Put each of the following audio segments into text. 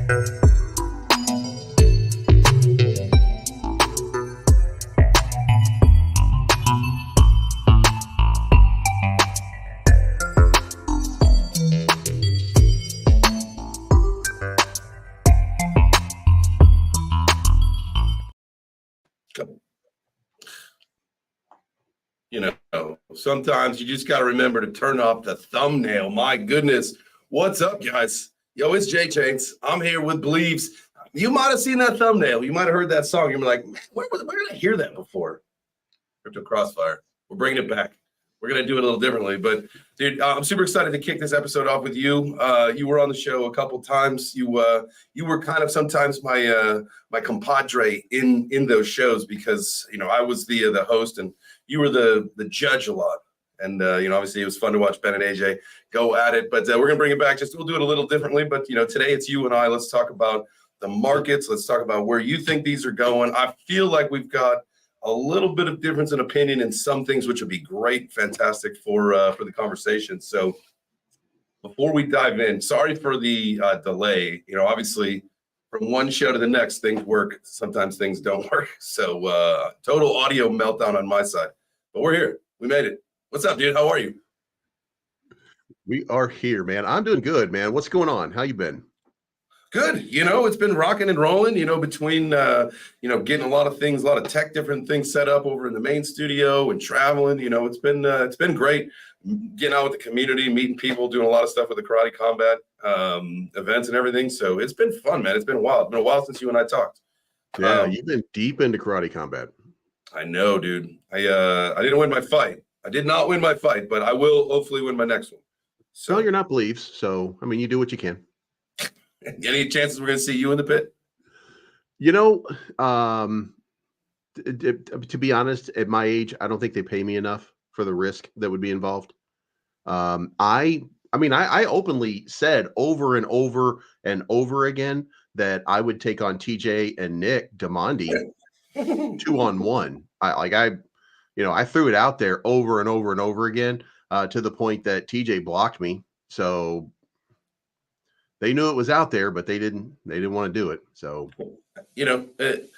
You know, sometimes you just got to remember to turn off the thumbnail. My goodness. What's up, guys? Yo, it's JChains. I'm here with Bleeves. You might have seen that thumbnail. You might have heard that song. You're like, man, where did I hear that before? Crypto Crossfire. We're bringing it back. We're going to do it a little differently. But, dude, I'm super excited to kick this episode off with you. You were on the show a couple times. You were kind of sometimes my compadre in those shows because, you know, I was the host and you were the judge a lot. And, you know, obviously it was fun to watch Ben and AJ go at it. But we're going to bring it back. We'll do it a little differently. But, you know, today it's you and I. Let's talk about the markets. Let's talk about where you think these are going. I feel like we've got a little bit of difference in opinion in some things, which would be great, fantastic for the conversation. So before we dive in, sorry for the delay. You know, obviously from one show to the next, things work. Sometimes things don't work. So total audio meltdown on my side. But we're here. We made it. What's up, dude? How are you? We are here, man. I'm doing good, man. What's going on? How you been? Good. You know, it's been rocking and rolling, you know, between, you know, getting a lot of things, a lot of tech, different things set up over in the main studio and traveling. You know, it's been great getting out with the community, meeting people, doing a lot of stuff with the karate combat events and everything. So it's been fun, man. It's been wild. It's been a while since you and I talked. Yeah, you've been deep into karate combat. I know, dude. I didn't win my fight. I did not win my fight, but I will hopefully win my next one. So well, you're not Bleeves, so I mean, you do what you can. Any chances we're going to see you in the pit? You know, to be honest, at my age, I don't think they pay me enough for the risk that would be involved. I mean, I openly said over and over and over again that I would take on TJ and Nick Demondi 2-on-1. I threw it out there over and over and over again to the point that TJ blocked me. So they knew it was out there, but they didn't want to do it. So, you know, it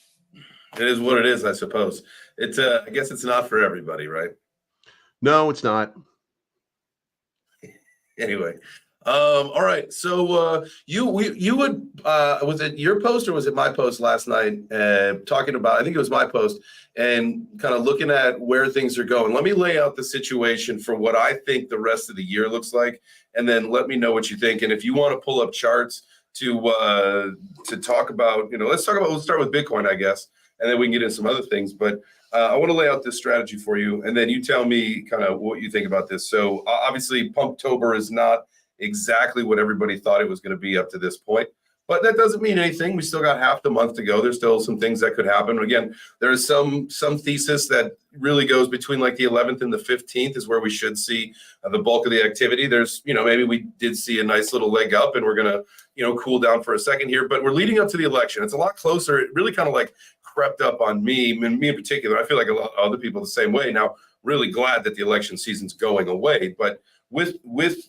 is what it is, I suppose. It's I guess it's not for everybody, right? No, it's not. Anyway, all right. So you would was it your post or was it my post last night talking about, I think it was my post, and kind of looking at where things are going. Let me lay out the situation for what I think the rest of the year looks like, and then let me know what you think. And if you want to pull up charts to talk about, you know, we'll start with Bitcoin, I guess, and then we can get into some other things. But I want to lay out this strategy for you, and then you tell me kind of what you think about this. So obviously, Pumptober is not exactly what everybody thought it was going to be up to this point, but that doesn't mean anything. We still got half the month to go. There's still some things that could happen. Again, there's some thesis that really goes between like the 11th and the 15th is where we should see the bulk of the activity. There's, you know, maybe we did see a nice little leg up and we're going to, you know, cool down for a second here, but we're leading up to the election. It's a lot closer. It really kind of like crept up on me, and me in particular. I feel like a lot of other people the same way. Now, really glad that the election season's going away, but with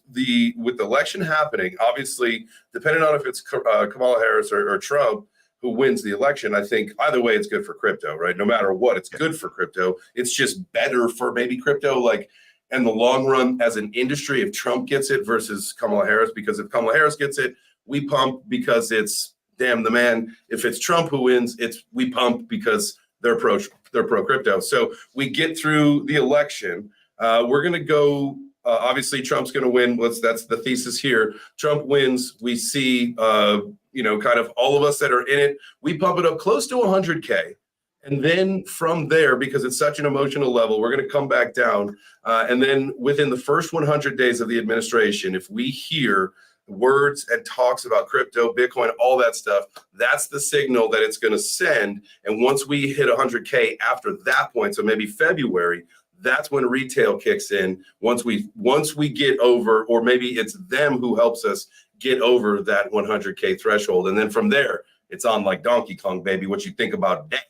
the election happening, obviously, depending on if it's Kamala Harris or Trump who wins the election, I think either way it's good for crypto, right? No matter what, it's good for crypto. It's just better for maybe crypto, like in the long run as an industry if Trump gets it versus Kamala Harris, because if Kamala Harris gets it, we pump because it's damn the man. If it's Trump who wins, we pump because they're pro crypto. So we get through the election. We're going to go. Obviously, Trump's going to win. That's the thesis here. Trump wins. We see, you know, kind of all of us that are in it. We pump it up close to 100K. And then from there, because it's such an emotional level, we're going to come back down. And then within the first 100 days of the administration, if we hear words and talks about crypto, Bitcoin, all that stuff, that's the signal that it's going to send. And once we hit 100K after that point, so maybe February, that's when retail kicks in. Once we get over, or maybe it's them who helps us get over that 100K threshold. And then from there, it's on like Donkey Kong, baby. What you think about that?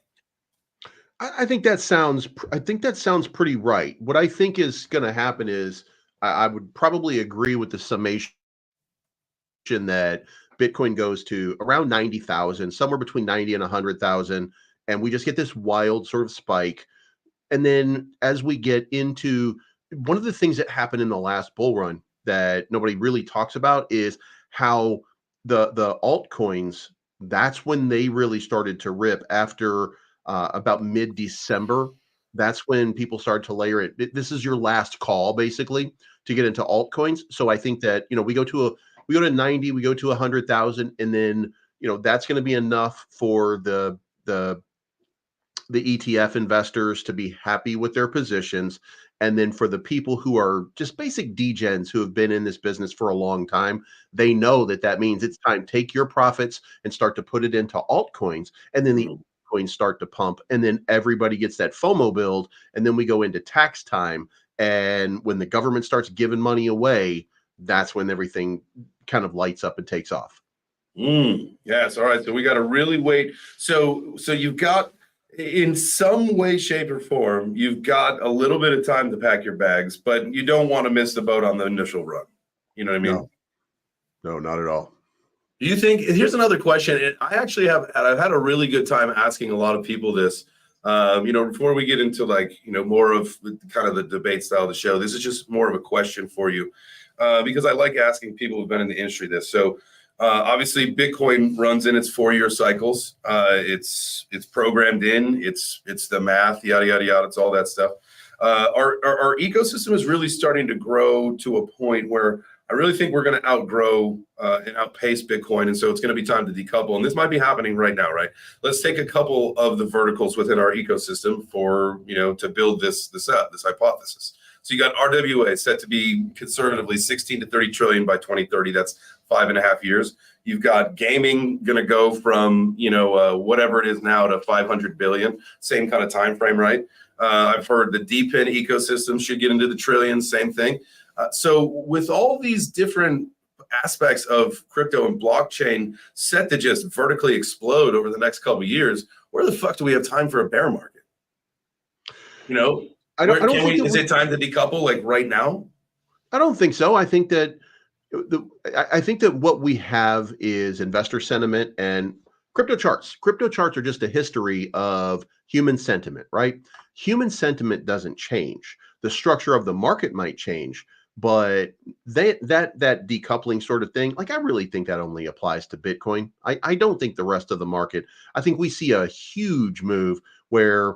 I think that sounds pretty right. What I think is going to happen is I would probably agree with the summation that Bitcoin goes to around 90,000, somewhere between 90 and 100,000, and we just get this wild sort of spike. And then as we get into one of the things that happened in the last bull run that nobody really talks about is how the altcoins, that's when they really started to rip after about mid-December. That's when people started to layer it. This is your last call basically to get into altcoins. So I think that, we go to 90, we go to 100,000, and then, that's going to be enough for the ETF investors to be happy with their positions. And then for the people who are just basic degens who have been in this business for a long time, they know that means it's time. Take your profits and start to put it into altcoins. And then the coins start to pump. And then everybody gets that FOMO build. And then we go into tax time. And when the government starts giving money away, that's when everything kind of lights up and takes off. Yes. All right. So we got to really wait. So you've got, in some way, shape, or form, you've got a little bit of time to pack your bags, but you don't want to miss the boat on the initial run. You know what I mean? No, not at all. Do you think, here's another question, and I've had a really good time asking a lot of people this, before we get into more of kind of the debate style of the show, this is just more of a question for you, because I like asking people who've been in the industry this. So obviously Bitcoin runs in its 4-year cycles. It's programmed in, it's the math, yada, yada, yada. It's all that stuff. Our ecosystem is really starting to grow to a point where I really think we're going to outgrow and outpace Bitcoin. And so it's going to be time to decouple. And this might be happening right now, right? Let's take a couple of the verticals within our ecosystem to build this hypothesis. So you got RWA set to be conservatively 16 to 30 trillion by 2030. That's 5.5 years. You've got gaming going to go from, whatever it is now to 500 billion, same kind of time frame, right? I've heard the DePIN ecosystem should get into the trillions, same thing. So with all these different aspects of crypto and blockchain set to just vertically explode over the next couple of years, where the fuck do we have time for a bear market? Is it time to decouple right now? I don't think so. I think that what we have is investor sentiment and crypto charts. Crypto charts are just a history of human sentiment, right? Human sentiment doesn't change. The structure of the market might change, but that decoupling sort of thing, I really think that only applies to Bitcoin. I don't think the rest of the market. I think we see a huge move where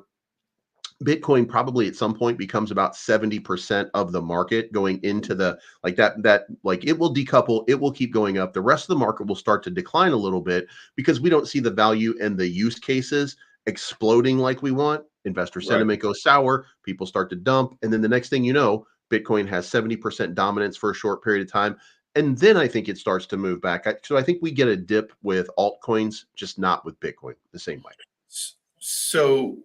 Bitcoin probably at some point becomes about 70% of the market going into the it will decouple, it will keep going up. The rest of the market will start to decline a little bit because we don't see the value and the use cases exploding like we want. Investor sentiment goes sour, people start to dump, and then the next thing you know, Bitcoin has 70% dominance for a short period of time. And then I think it starts to move back. So I think we get a dip with altcoins, just not with Bitcoin the same way. So,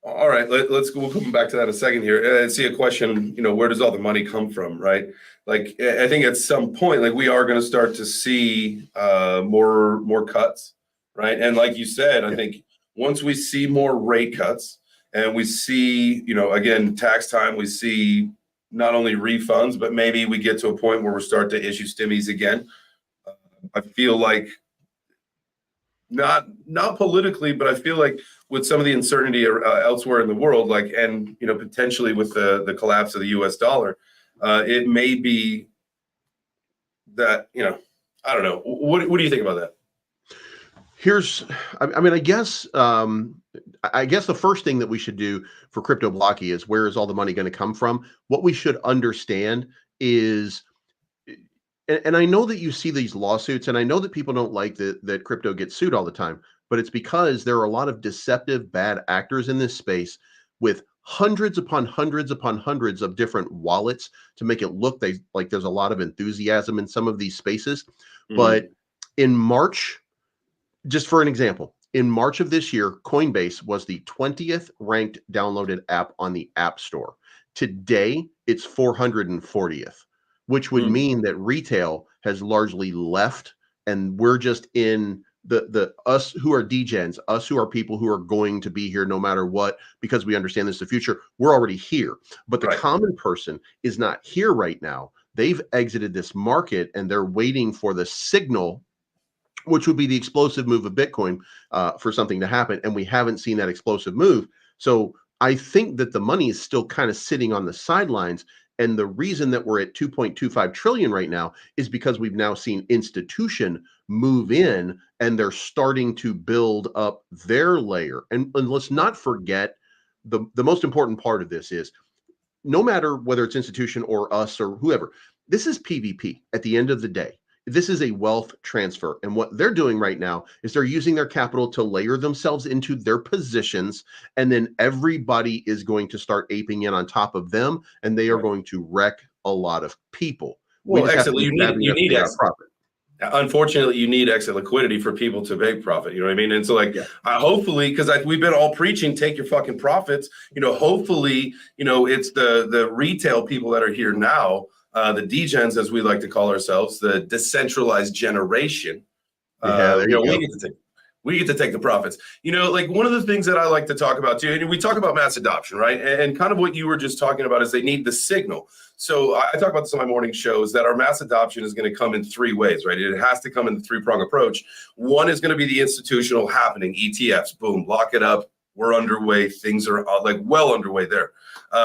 all right, we'll come back to that in a second here. I see a question, where does all the money come from, right? I think at some point, we are going to start to see more cuts, right? And like you said, I think once we see more rate cuts and we see, again, tax time, we see not only refunds, but maybe we get to a point where we start to issue stimmies again. I feel like not politically, but I feel like with some of the uncertainty elsewhere in the world, and potentially with the collapse of the U.S. dollar, it may be that I don't know. What do you think about that? I guess the first thing that we should do for Crypto Blocky is, where is all the money going to come from? What we should understand is, and I know that you see these lawsuits, and I know that people don't like that crypto gets sued all the time, but it's because there are a lot of deceptive bad actors in this space with hundreds upon hundreds upon hundreds of different wallets to make it look like there's a lot of enthusiasm in some of these spaces. But in March, just for an example, in March of this year, Coinbase was the 20th ranked downloaded app on the App Store. Today, it's 440th, which would mean that retail has largely left, and we're just in the us who are degens, us who are people who are going to be here no matter what, because we understand this is the future. We're already here, but the common person is not here right now. They've exited this market and they're waiting for the signal which would be the explosive move of Bitcoin for something to happen. And we haven't seen that explosive move. So I think that the money is still kind of sitting on the sidelines. And the reason that we're at 2.25 trillion right now is because we've now seen institution move in and they're starting to build up their layer. And let's not forget the most important part of this is no matter whether it's institution or us or whoever, this is PvP at the end of the day. This is a wealth transfer. And what they're doing right now is they're using their capital to layer themselves into their positions. And then everybody is going to start aping in on top of them. And they are going to wreck a lot of people. Well, exit, you need exit. Profit. Unfortunately, you need exit liquidity for people to make profit. You know what I mean? And so like, hopefully, because we've been all preaching, take your fucking profits, hopefully, it's the retail people that are here now, the DGens, as we like to call ourselves, the decentralized generation. We get to take the profits. Like one of the things that I like to talk about too, and we talk about mass adoption, right? And kind of what you were just talking about is they need the signal. So I talk about this on my morning shows that our mass adoption is going to come in three ways, right? It has to come in the three-prong approach. One is going to be the institutional happening, ETFs, boom, lock it up. We're underway. Things are well underway there.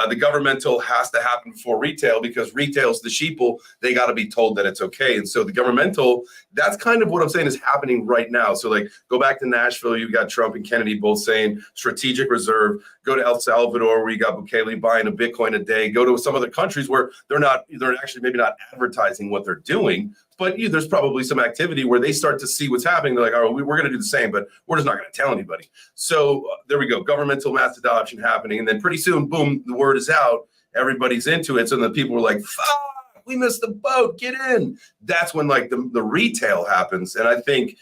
The governmental has to happen before retail because retail's the sheeple. They got to be told that it's okay. And so the governmental, that's kind of what I'm saying is happening right now. So like go back to Nashville, you got Trump and Kennedy both saying strategic reserve. Go to El Salvador where you got Bukele buying a Bitcoin a day. Go to some other countries where they're actually maybe not advertising what they're doing. But there's probably some activity where they start to see what's happening. They're like, all right, we're going to do the same, but we're just not going to tell anybody. So there we go. Governmental mass adoption happening. And then pretty soon, boom, the word is out. Everybody's into it. So then people are like, fuck, we missed the boat. Get in. That's when like the retail happens. And I think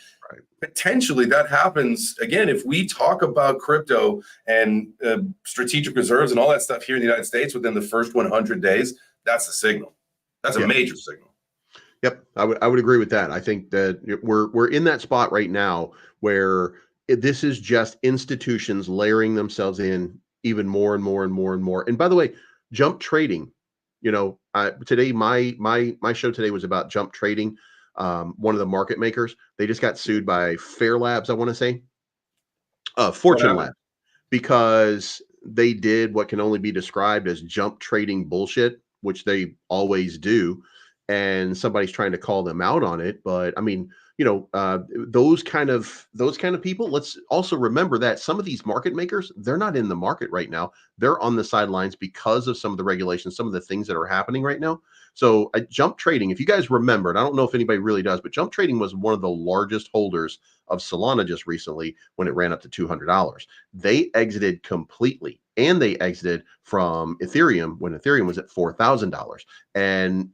potentially that happens, again, if we talk about crypto and strategic reserves and all that stuff here in the United States within the first 100 days, that's a signal. That's a major signal. Yep, I would agree with that. I think that we're in that spot right now where this is just institutions layering themselves in even more and more and more and more. And by the way, jump trading, today my show today was about jump trading. One of the market makers, they just got sued by Fair Labs, I want to say, Fortune Labs, because they did what can only be described as jump trading bullshit, which they always do. And somebody's trying to call them out on it. But I mean, those kind of people, let's also remember that some of these market makers, they're not in the market right now. They're on the sidelines because of some of the regulations, some of the things that are happening right now. So jump trading, if you guys remember, and I don't know if anybody really does, but jump trading was one of the largest holders of Solana just recently when it ran up to $200. They exited completely. And they exited from Ethereum when Ethereum was at $4,000. And,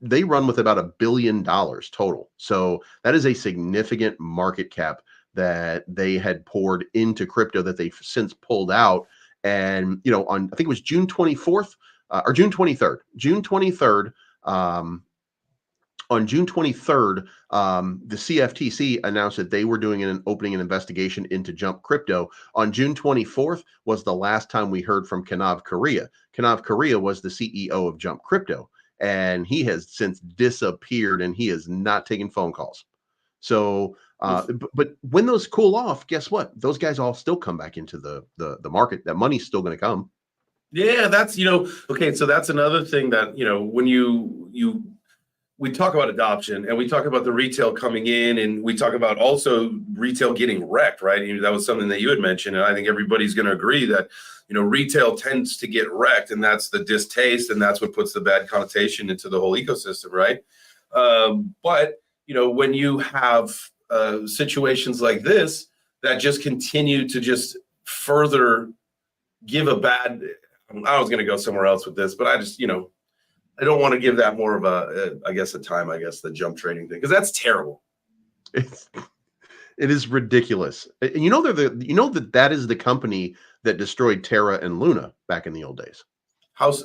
they run with about $1 billion total. So that is a significant market cap that they had poured into crypto that they've since pulled out. And, I think it was June 24th or June 23rd, on June 23rd, the CFTC announced that they were doing opening an investigation into Jump Crypto. On June 24th was the last time we heard from Kanav Korea. Kanav Korea was the CEO of Jump Crypto, and he has since disappeared, and he is not taking phone calls. So, but when those cool off, guess what? Those guys all still come back into the market. That money's still going to come. Yeah, that's okay. So that's another thing that when we talk about adoption and we talk about the retail coming in and we talk about also retail getting wrecked, right? That was something that you had mentioned. And I think everybody's going to agree that, retail tends to get wrecked and that's the distaste and that's what puts the bad connotation into the whole ecosystem, right? But, when you have situations like this that just continue to just further give a bad, I was going to go somewhere else with this, but I just, I don't want to give that more of the jump trading thing, because that's terrible. It is ridiculous. And that is the company that destroyed Terra and Luna back in the old days.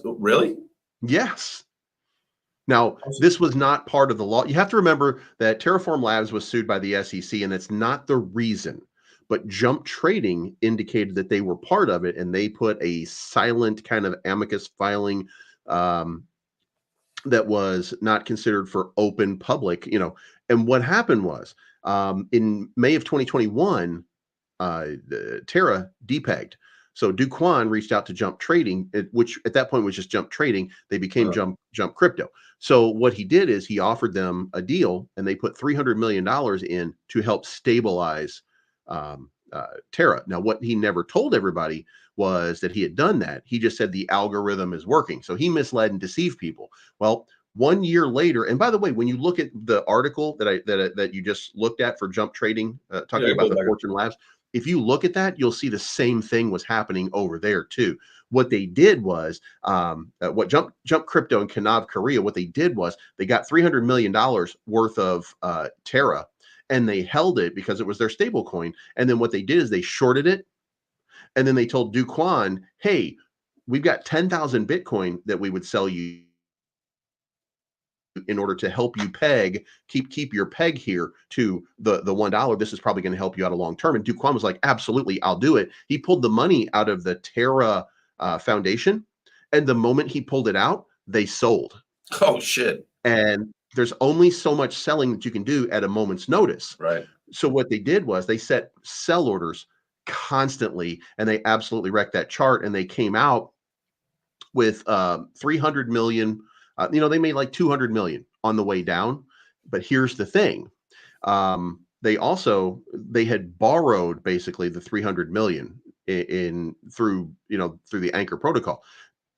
Really? Yes. Now, this was not part of the law. You have to remember that Terraform Labs was sued by the SEC, and it's not the reason. But Jump Trading indicated that they were part of it, and they put a silent kind of amicus filing that was not considered for open public, And what happened was in May of 2021, Terra depegged. So Do Kwon reached out to Jump Trading, which at that point was just Jump Trading. They became Jump Crypto. So what he did is he offered them a deal, and they put $300 million in to help stabilize Terra. Now, what he never told everybody was that he had done that. He just said the algorithm is working. So he misled and deceived people. Well, 1 year later, and by the way, when you look at the article that you just looked at for Jump Trading, talking about the Fortune Labs, if you look at that, you'll see the same thing was happening over there too. What they did was, what Jump Crypto and Kanav Korea, what they did was they got $300 million worth of Terra, and they held it because it was their stable coin. And then what they did is they shorted it, and then they told Do Kwon, hey, we've got 10,000 Bitcoin that we would sell you in order to help you keep your peg here to the $1. This is probably going to help you out a long term. And Do Kwon was like, absolutely, I'll do it. He pulled the money out of the Terra Foundation, and the moment he pulled it out, they sold. Oh shit! And there's only so much selling that you can do at a moment's notice. Right. So what they did was they set sell orders constantly, and they absolutely wrecked that chart. And they came out with 300 million. They made like 200 million on the way down. But here's the thing. They had borrowed basically the 300 million through the Anchor protocol.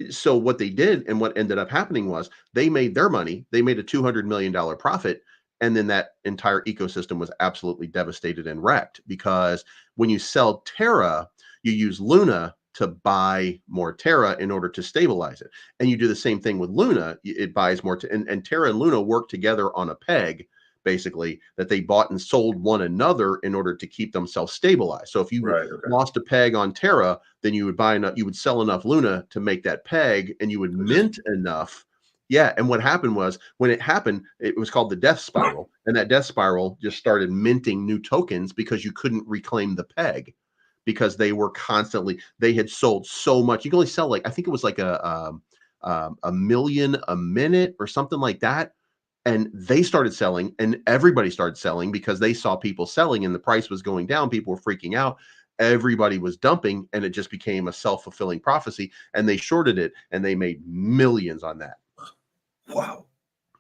So what they did and what ended up happening was they made their money. They made a $200 million profit. And then that entire ecosystem was absolutely devastated and wrecked, because when you sell Terra, you use Luna to buy more Terra in order to stabilize it. And you do the same thing with Luna. It buys more, and Terra and Luna work together on a peg, basically, that they bought and sold one another in order to keep themselves stabilized. So if you lost a peg on Terra, then you would sell enough Luna to make that peg, and you would mint enough. Yeah. And what happened was, when it happened, it was called the death spiral. And that death spiral just started minting new tokens because you couldn't reclaim the peg, because they had sold so much. You can only sell, like, I think it was like a million a minute or something like that. And they started selling, and everybody started selling because they saw people selling, and the price was going down. People were freaking out. Everybody was dumping, and it just became a self-fulfilling prophecy. And they shorted it, and they made millions on that. Wow.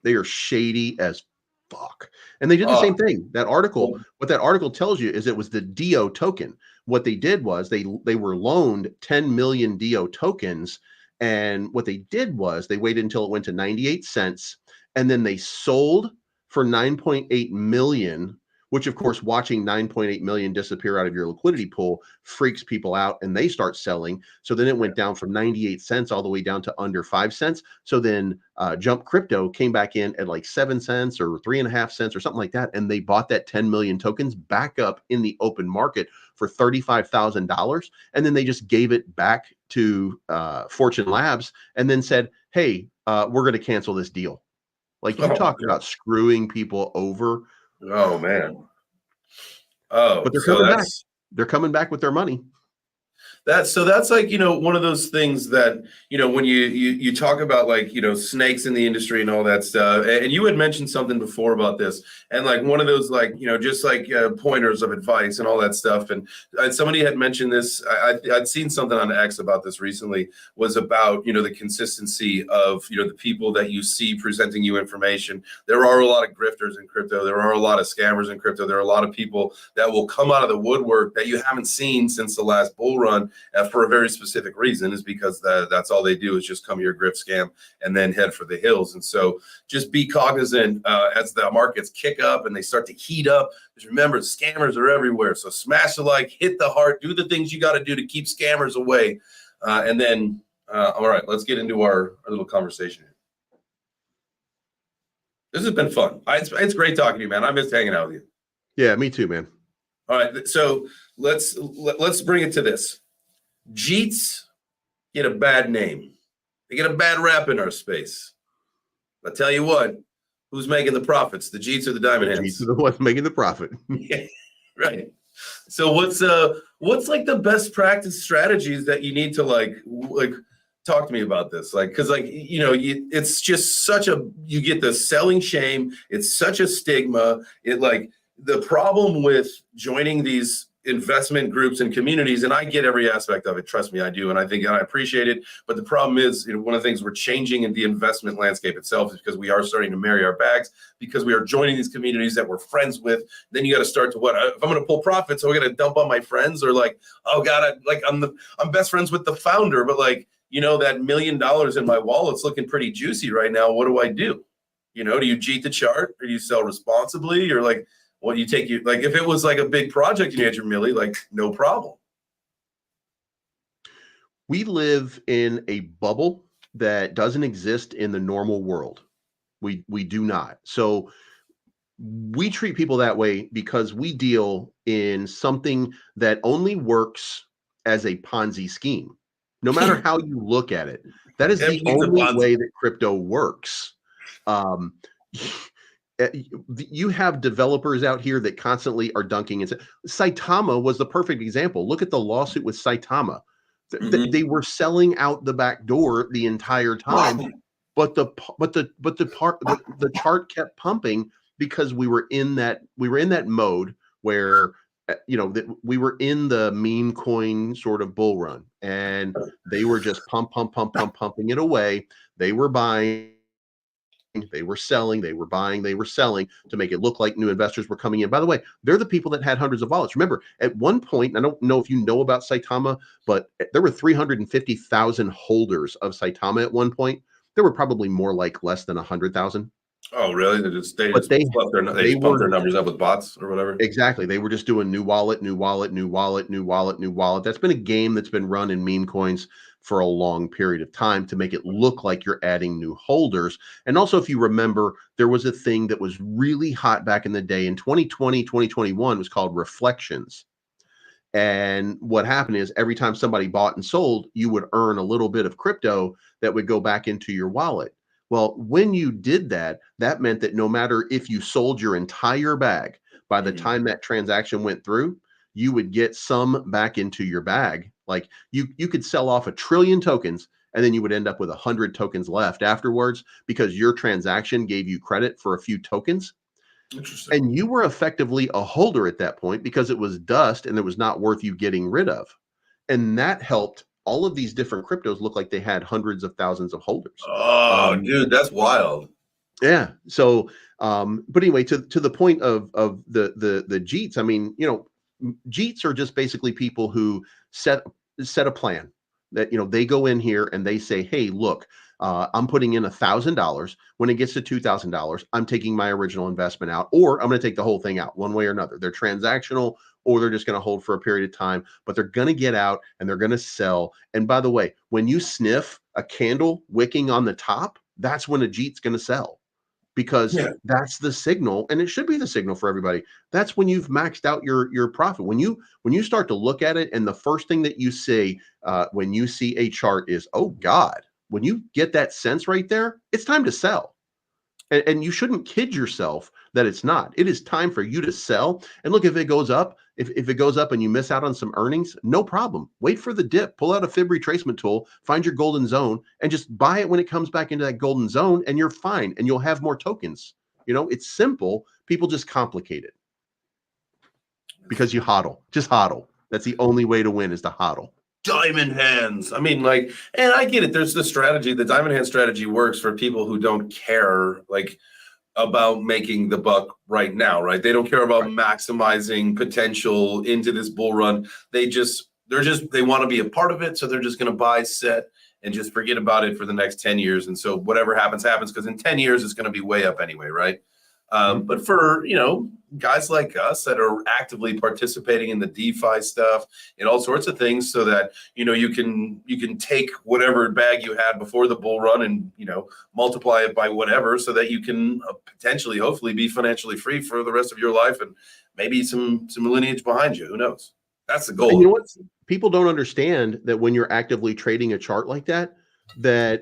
They are shady as fuck. And they did the same thing. That article, what that article tells you is it was the DO token. What they did was they were loaned 10 million DO tokens. And what they did was they waited until it went to 98 cents. And then they sold for 9.8 million, which, of course, watching 9.8 million disappear out of your liquidity pool freaks people out, and they start selling. So then it went down from 98 cents all the way down to under 5 cents. So then Jump Crypto came back in at like 7 cents or 3.5 cents or something like that. And they bought that 10 million tokens back up in the open market for $35,000. And then they just gave it back to Fortune Labs and then said, hey, we're going to cancel this deal. Like, you talk about screwing people over. Oh man. Oh, but they're coming back. They're coming back with their money. That's like, one of those things that, when you talk about, like, snakes in the industry and all that stuff. And you had mentioned something before about this, and like one of those, like, just like pointers of advice and all that stuff. And somebody had mentioned this. I'd seen something on X about this recently, was about, the consistency of, the people that you see presenting you information. There are a lot of grifters in crypto. There are a lot of scammers in crypto. There are a lot of people that will come out of the woodwork that you haven't seen since the last bull run. For a very specific reason, is because that's all they do is just come here, grift, scam, and then head for the hills. And so just be cognizant as the markets kick up and they start to heat up. Just remember, scammers are everywhere. So smash the like, hit the heart, do the things you got to do to keep scammers away. And then, all right, let's get into our little conversation. This has been fun. It's great talking to you, man. I missed hanging out with you. Yeah, me too, man. All right, so let's bring it to this. JChains get a bad name. They get a bad rap in our space. I tell you what, who's making the profits? The JChains or the Diamond Hands? JChains are the ones making the profit. Yeah, right. So what's like the best practice strategies that you need to like Talk to me about this. Like, because like, it's just you get the selling shame. It's such a stigma. It like the problem with joining these investment groups and communities, and I get every aspect of it. Trust me, I do. And I appreciate it. But the problem is, one of the things we're changing in the investment landscape itself is because we are starting to marry our bags, because we are joining these communities that we're friends with. Then you got to start to if I'm going to pull profits, so we're going to dump on my friends, or like, oh God, I'm best friends with the founder, but like, that $1 million in my wallet's looking pretty juicy right now. What do I do? Do you cheat the chart, or do you sell responsibly, or like, what you take like if it was like a big project and you had your milli, like no problem. We live in a bubble that doesn't exist in the normal world. We do not. So we treat people that way because we deal in something that only works as a Ponzi scheme. No matter how you look at it, that is the only way that crypto works. You have developers out here that constantly are dunking and Saitama was the perfect example. Look at the lawsuit with Saitama. They were selling out the back door the entire time, but the chart kept pumping because we were in that mode where we were in the meme coin sort of bull run, and they were just pumping it away. They were buying, they were selling, they were buying, they were selling to make it look like new investors were coming in. By the way, they're the people that had hundreds of wallets. Remember, at one point, I don't know if you know about Saitama, but there were 350,000 holders of Saitama at one point. There were probably more like less than 100,000. Oh, really? They just pump their numbers up with bots or whatever. Exactly. They were just doing new wallet, new wallet, new wallet, new wallet, new wallet. That's been a game that's been run in meme coins for a long period of time to make it look like you're adding new holders. And also, if you remember, there was a thing that was really hot back in the day in 2020, 2021, was called reflections. And what happened is every time somebody bought and sold, you would earn a little bit of crypto that would go back into your wallet. Well, when you did that, that meant that no matter if you sold your entire bag, by the time that transaction went through, you would get some back into your bag. Like you could sell off 1 trillion tokens, and then you would end up with 100 tokens left afterwards because your transaction gave you credit for a few tokens. Interesting. And you were effectively a holder at that point because it was dust and it was not worth you getting rid of. And that helped all of these different cryptos look like they had hundreds of thousands of holders. Oh, dude, that's wild. Yeah. So, but anyway, to the point of the JChains, I mean, JChains are just basically people who set a plan that, they go in here and they say, hey, look, I'm putting in $1,000. When it gets to $2,000, I'm taking my original investment out, or I'm going to take the whole thing out one way or another. They're transactional, or they're just going to hold for a period of time, but they're going to get out and they're going to sell. And by the way, when you sniff a candle wicking on the top, that's when a JChains going to sell, because that's the signal, and it should be the signal for everybody. That's when you've maxed out your profit. When you start to look at it, and the first thing that you see when you see a chart is, oh God, when you get that sense right there, it's time to sell. And you shouldn't kid yourself that it's not. It is time for you to sell. And look, if it goes up, if it goes up and you miss out on some earnings, no problem. Wait for the dip, pull out a fib retracement tool, find your golden zone, and just buy it when it comes back into that golden zone, and you're fine, and you'll have more tokens. It's simple. People just complicate it because you hodl. Just hodl. That's the only way to win, is to hodl. Diamond hands. I mean, like, and I get it. There's the strategy. The diamond hand strategy works for people who don't care, like, about making the buck right now, right? They don't care about maximizing potential into this bull run. They want to be a part of it. So they're just going to buy, set, and just forget about it for the next 10 years. And so whatever happens, because in 10 years, it's going to be way up anyway, right? But for, guys like us that are actively participating in the DeFi stuff and all sorts of things, so that, you can take whatever bag you had before the bull run and, multiply it by whatever, so that you can potentially, hopefully, be financially free for the rest of your life, and maybe some lineage behind you. Who knows? That's the goal. And you know what? People don't understand that when you're actively trading a chart like that, I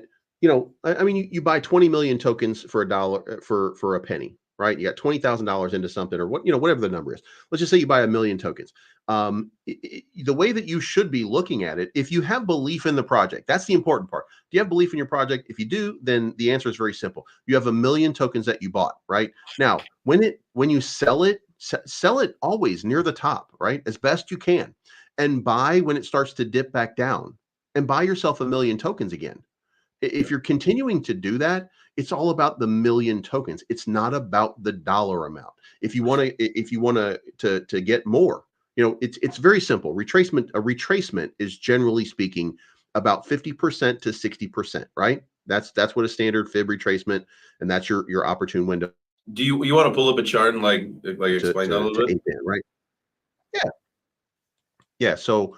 mean, you buy 20 million tokens for $1 for a penny. Right? You got $20,000 into something, or whatever the number is. Let's just say you buy 1 million tokens. The way that you should be looking at it, if you have belief in the project, that's the important part. Do you have belief in your project? If you do, then the answer is very simple. You have 1 million tokens that you bought, right? Now, when you sell it, sell it always near the top, right? As best you can, and buy when it starts to dip back down, and buy yourself 1 million tokens again. If you're continuing to do that, it's all about the million tokens. It's not about the dollar amount. If you want to get more, it's very simple. A retracement is, generally speaking, about 50% to 60%, right? That's what a standard fib retracement, and that's your opportune window Do you want to pull up a chart and like explain that a little to bit? 8 right? Yeah. Yeah. So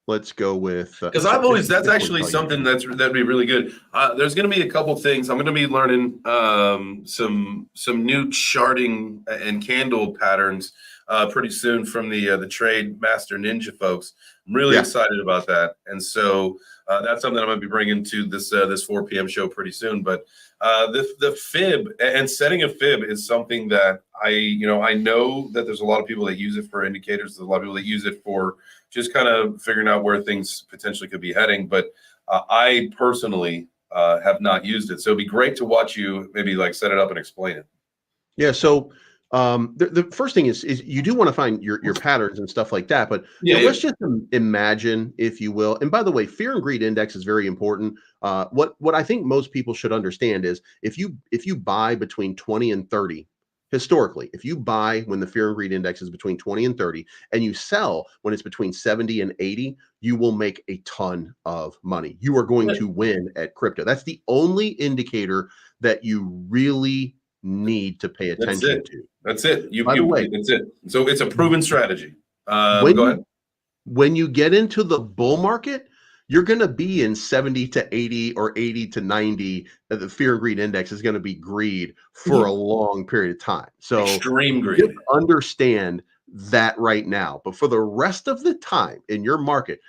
let's go with Because let's I've always, that's Bitcoin actually probably something that'd be really good. There's going to be a couple things. I'm going to be learning some new charting and candle patterns pretty soon from the Trade Master Ninja folks. I'm really excited about that, and so that's something I'm going to be bringing to this 4 p.m. show pretty soon. But the fib and setting a fib is something that I know that there's a lot of people that use it for indicators. There's a lot of people that use it for just kind of figuring out where things potentially could be heading. But I personally have not used it. So it'd be great to watch you maybe like set it up and explain it. Yeah. So the first thing is you do want to find your patterns and stuff like that. But let's just imagine, if you will. And by the way, fear and greed index is very important. What I think most people should understand is if you buy between 20 and 30, historically, if you buy when the fear and greed index is between 20 and 30, and you sell when it's between 70 and 80, you will make a ton of money. You are going to win at crypto. That's the only indicator that you really need to pay attention to. That's it. By the way, that's it. So it's a proven strategy. when Go ahead. when you get into the bull market, you're going to be in 70 to 80 or 80 to 90. The fear and greed index is going to be greed for a long period of time. So Extreme greed. just understand that right now. But for the rest of the time in your market,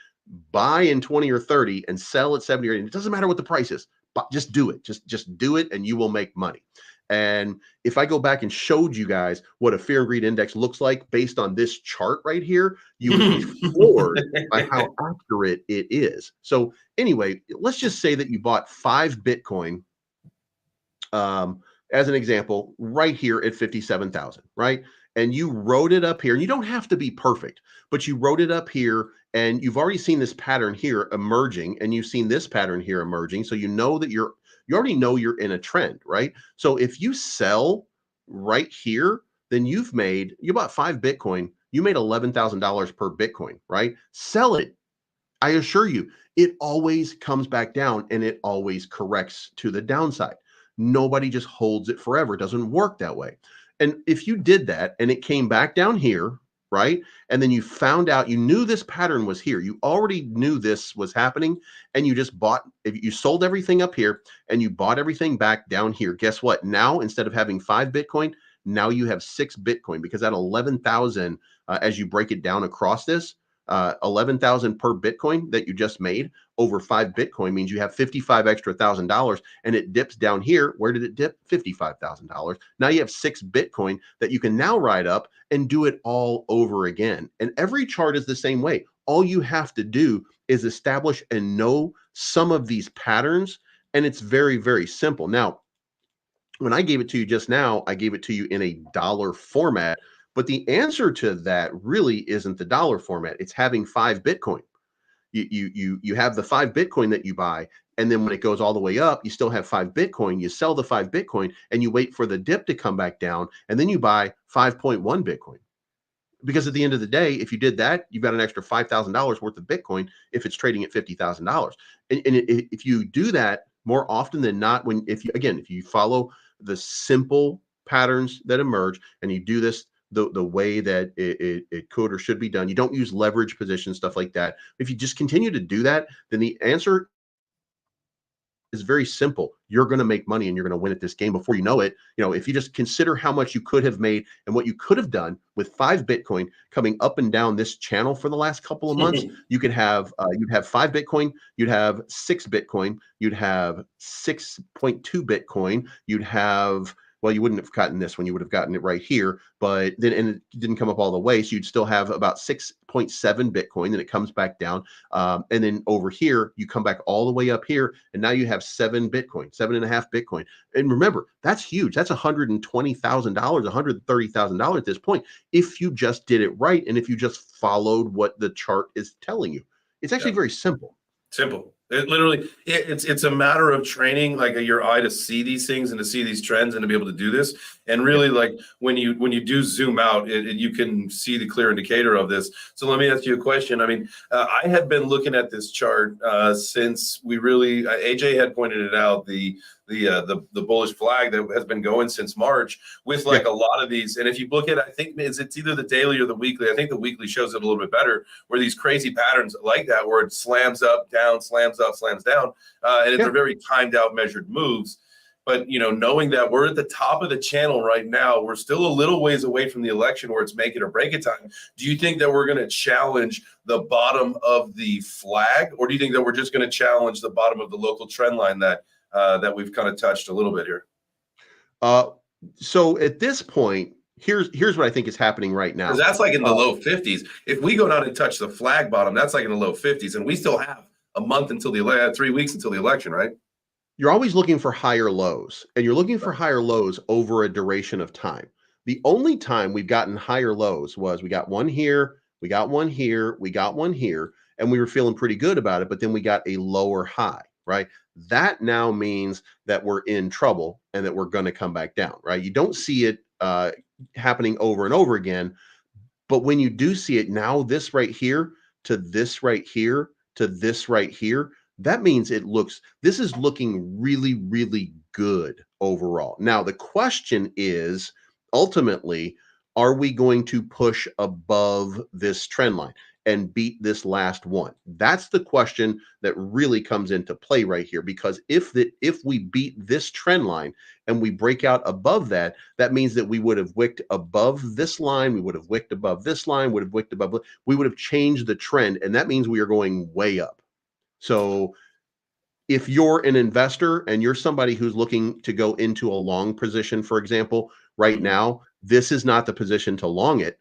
buy in 20 or 30 and sell at 70 or 80. It doesn't matter what the price is, but just do it. Just do it, and you will make money. And if I go back and showed you guys what a fear and greed index looks like based on this chart right here, you would be floored by how accurate it is. So anyway, let's just say that you bought 5 Bitcoin, as an example, right here at 57,000, right? And you wrote it up here, and you don't have to be perfect, but you wrote it up here, and you've already seen this pattern here emerging, and you've seen this pattern here emerging. So you know that you already know you're in a trend, right? So if you sell right here, then you bought 5 Bitcoin, you made $11,000 per Bitcoin, right? Sell it. I assure you, it always comes back down, and it always corrects to the downside. Nobody just holds it forever. It doesn't work that way. And if you did that and it came back down here, right? And then you found out, you knew this pattern was here. You already knew this was happening, and you just you sold everything up here and you bought everything back down here. Guess what? Now, instead of having 5 Bitcoin, now you have 6 Bitcoin, because at 11,000, as you break it down across this, 11,000 per Bitcoin that you just made over 5 Bitcoin means you have $55,000 extra, and it dips down here. Where did it dip? $55,000. Now you have 6 Bitcoin that you can now ride up and do it all over again. And every chart is the same way. All you have to do is establish and know some of these patterns, and it's very, very simple. Now, when I gave it to you just now, I gave it to you in a dollar format. But the answer to that really isn't the dollar format. It's having 5 Bitcoin. You have the 5 Bitcoin that you buy, and then when it goes all the way up, you still have 5 Bitcoin. You sell the 5 Bitcoin, and you wait for the dip to come back down, and then you buy 5.1 Bitcoin. Because at the end of the day, if you did that, you've got an extra $5,000 worth of Bitcoin if it's trading at $50,000. And if you do that more often than not, if you follow the simple patterns that emerge, and you do this the way that it could or should be done, you don't use leverage positions, stuff like that. If you just continue to do that, then the answer is very simple. You're going to make money, and you're going to win at this game before you know it. If you just consider how much you could have made and what you could have done with 5 Bitcoin coming up and down this channel for the last couple of months, you'd have 5 Bitcoin, you'd have 6 Bitcoin, you'd have 6.2 Bitcoin, you'd have well, you wouldn't have gotten this one. You would have gotten it right here, but then and it didn't come up all the way. So you'd still have about 6.7 Bitcoin. Then it comes back down. And then over here, you come back all the way up here. And now you have 7 Bitcoin, 7.5 Bitcoin. And remember, that's huge. That's $120,000, $130,000 at this point. If you just did it right. And if you just followed what the chart is telling you, it's actually very simple. Simple. It literally, it's a matter of training like your eye to see these things and to see these trends and to be able to do this. And really, like when you do zoom out, you can see the clear indicator of this. So let me ask you a question. I mean, I had been looking at this chart since we really AJ had pointed it out, the bullish flag that has been going since March with like a lot of these. And if you look at, I think it's either the daily or the weekly. I think the weekly shows it a little bit better, where these crazy patterns like that, where it slams up, down, slams up, slams down, and they're very timed out, measured moves. But knowing that we're at the top of the channel right now, we're still a little ways away from the election where it's make it or break it time. Do you think that we're going to challenge the bottom of the flag, or do you think that we're just going to challenge the bottom of the local trend line that we've kind of touched a little bit here? So at this point, here's what I think is happening right now. Because that's like in the low 50s. If we go down and touch the flag bottom, that's like in the low 50s, and we still have a month until 3 weeks until the election, right? You're always looking for higher lows, and you're looking for higher lows over a duration of time. The only time we've gotten higher lows was we got one here, we got one here, we got one here, and we were feeling pretty good about it, but then we got a lower high, right? That now means that we're in trouble and that we're going to come back down, right? You don't see it happening over and over again, but when you do see it now, this right here to this right here to this right here, that means this is looking really, really good overall. Now, the question is, ultimately, are we going to push above this trend line and beat this last one? That's the question that really comes into play right here, because if we beat this trend line and we break out above that, that means that we would have wicked above this line, we would have wicked above this line, we would have changed the trend, and that means we are going way up. So if you're an investor and you're somebody who's looking to go into a long position, for example, right now, this is not the position to long it.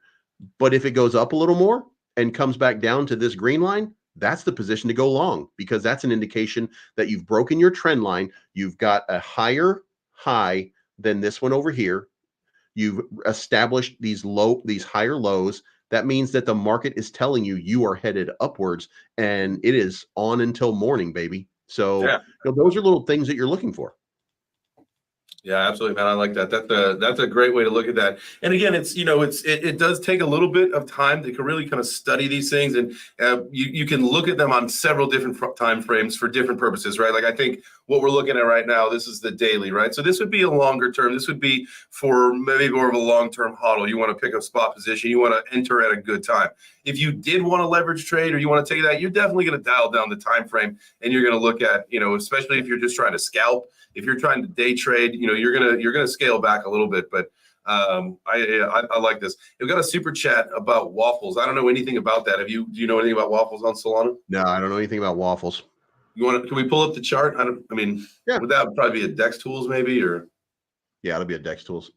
But if it goes up a little more and comes back down to this green line, that's the position to go long, because that's an indication that you've broken your trend line. You've got a higher high than this one over here. You've established these higher lows. That means that the market is telling you you are headed upwards, and it is on until morning, baby. So those are little things that you're looking for. Yeah, absolutely, man. I like that. That's a great way to look at that. And again, it does take a little bit of time to really kind of study these things, and you can look at them on several different time frames for different purposes, right? Like I think what we're looking at right now, this is the daily, right? So this would be a longer term. This would be for maybe more of a long-term hodl. You want to pick a spot position. You want to enter at a good time. If you did want to leverage trade or you want to take that, you're definitely going to dial down the time frame, and you're going to look at, especially if you're just trying to scalp. If you're trying to day trade, you're gonna scale back a little bit. But I like this. We've got a super chat about waffles. I don't know anything about that. Do you know anything about waffles on Solana? No, I don't know anything about waffles. Can we pull up the chart? Would that probably be a Dex Tools maybe, or? Yeah, it'll be a Dex Tools.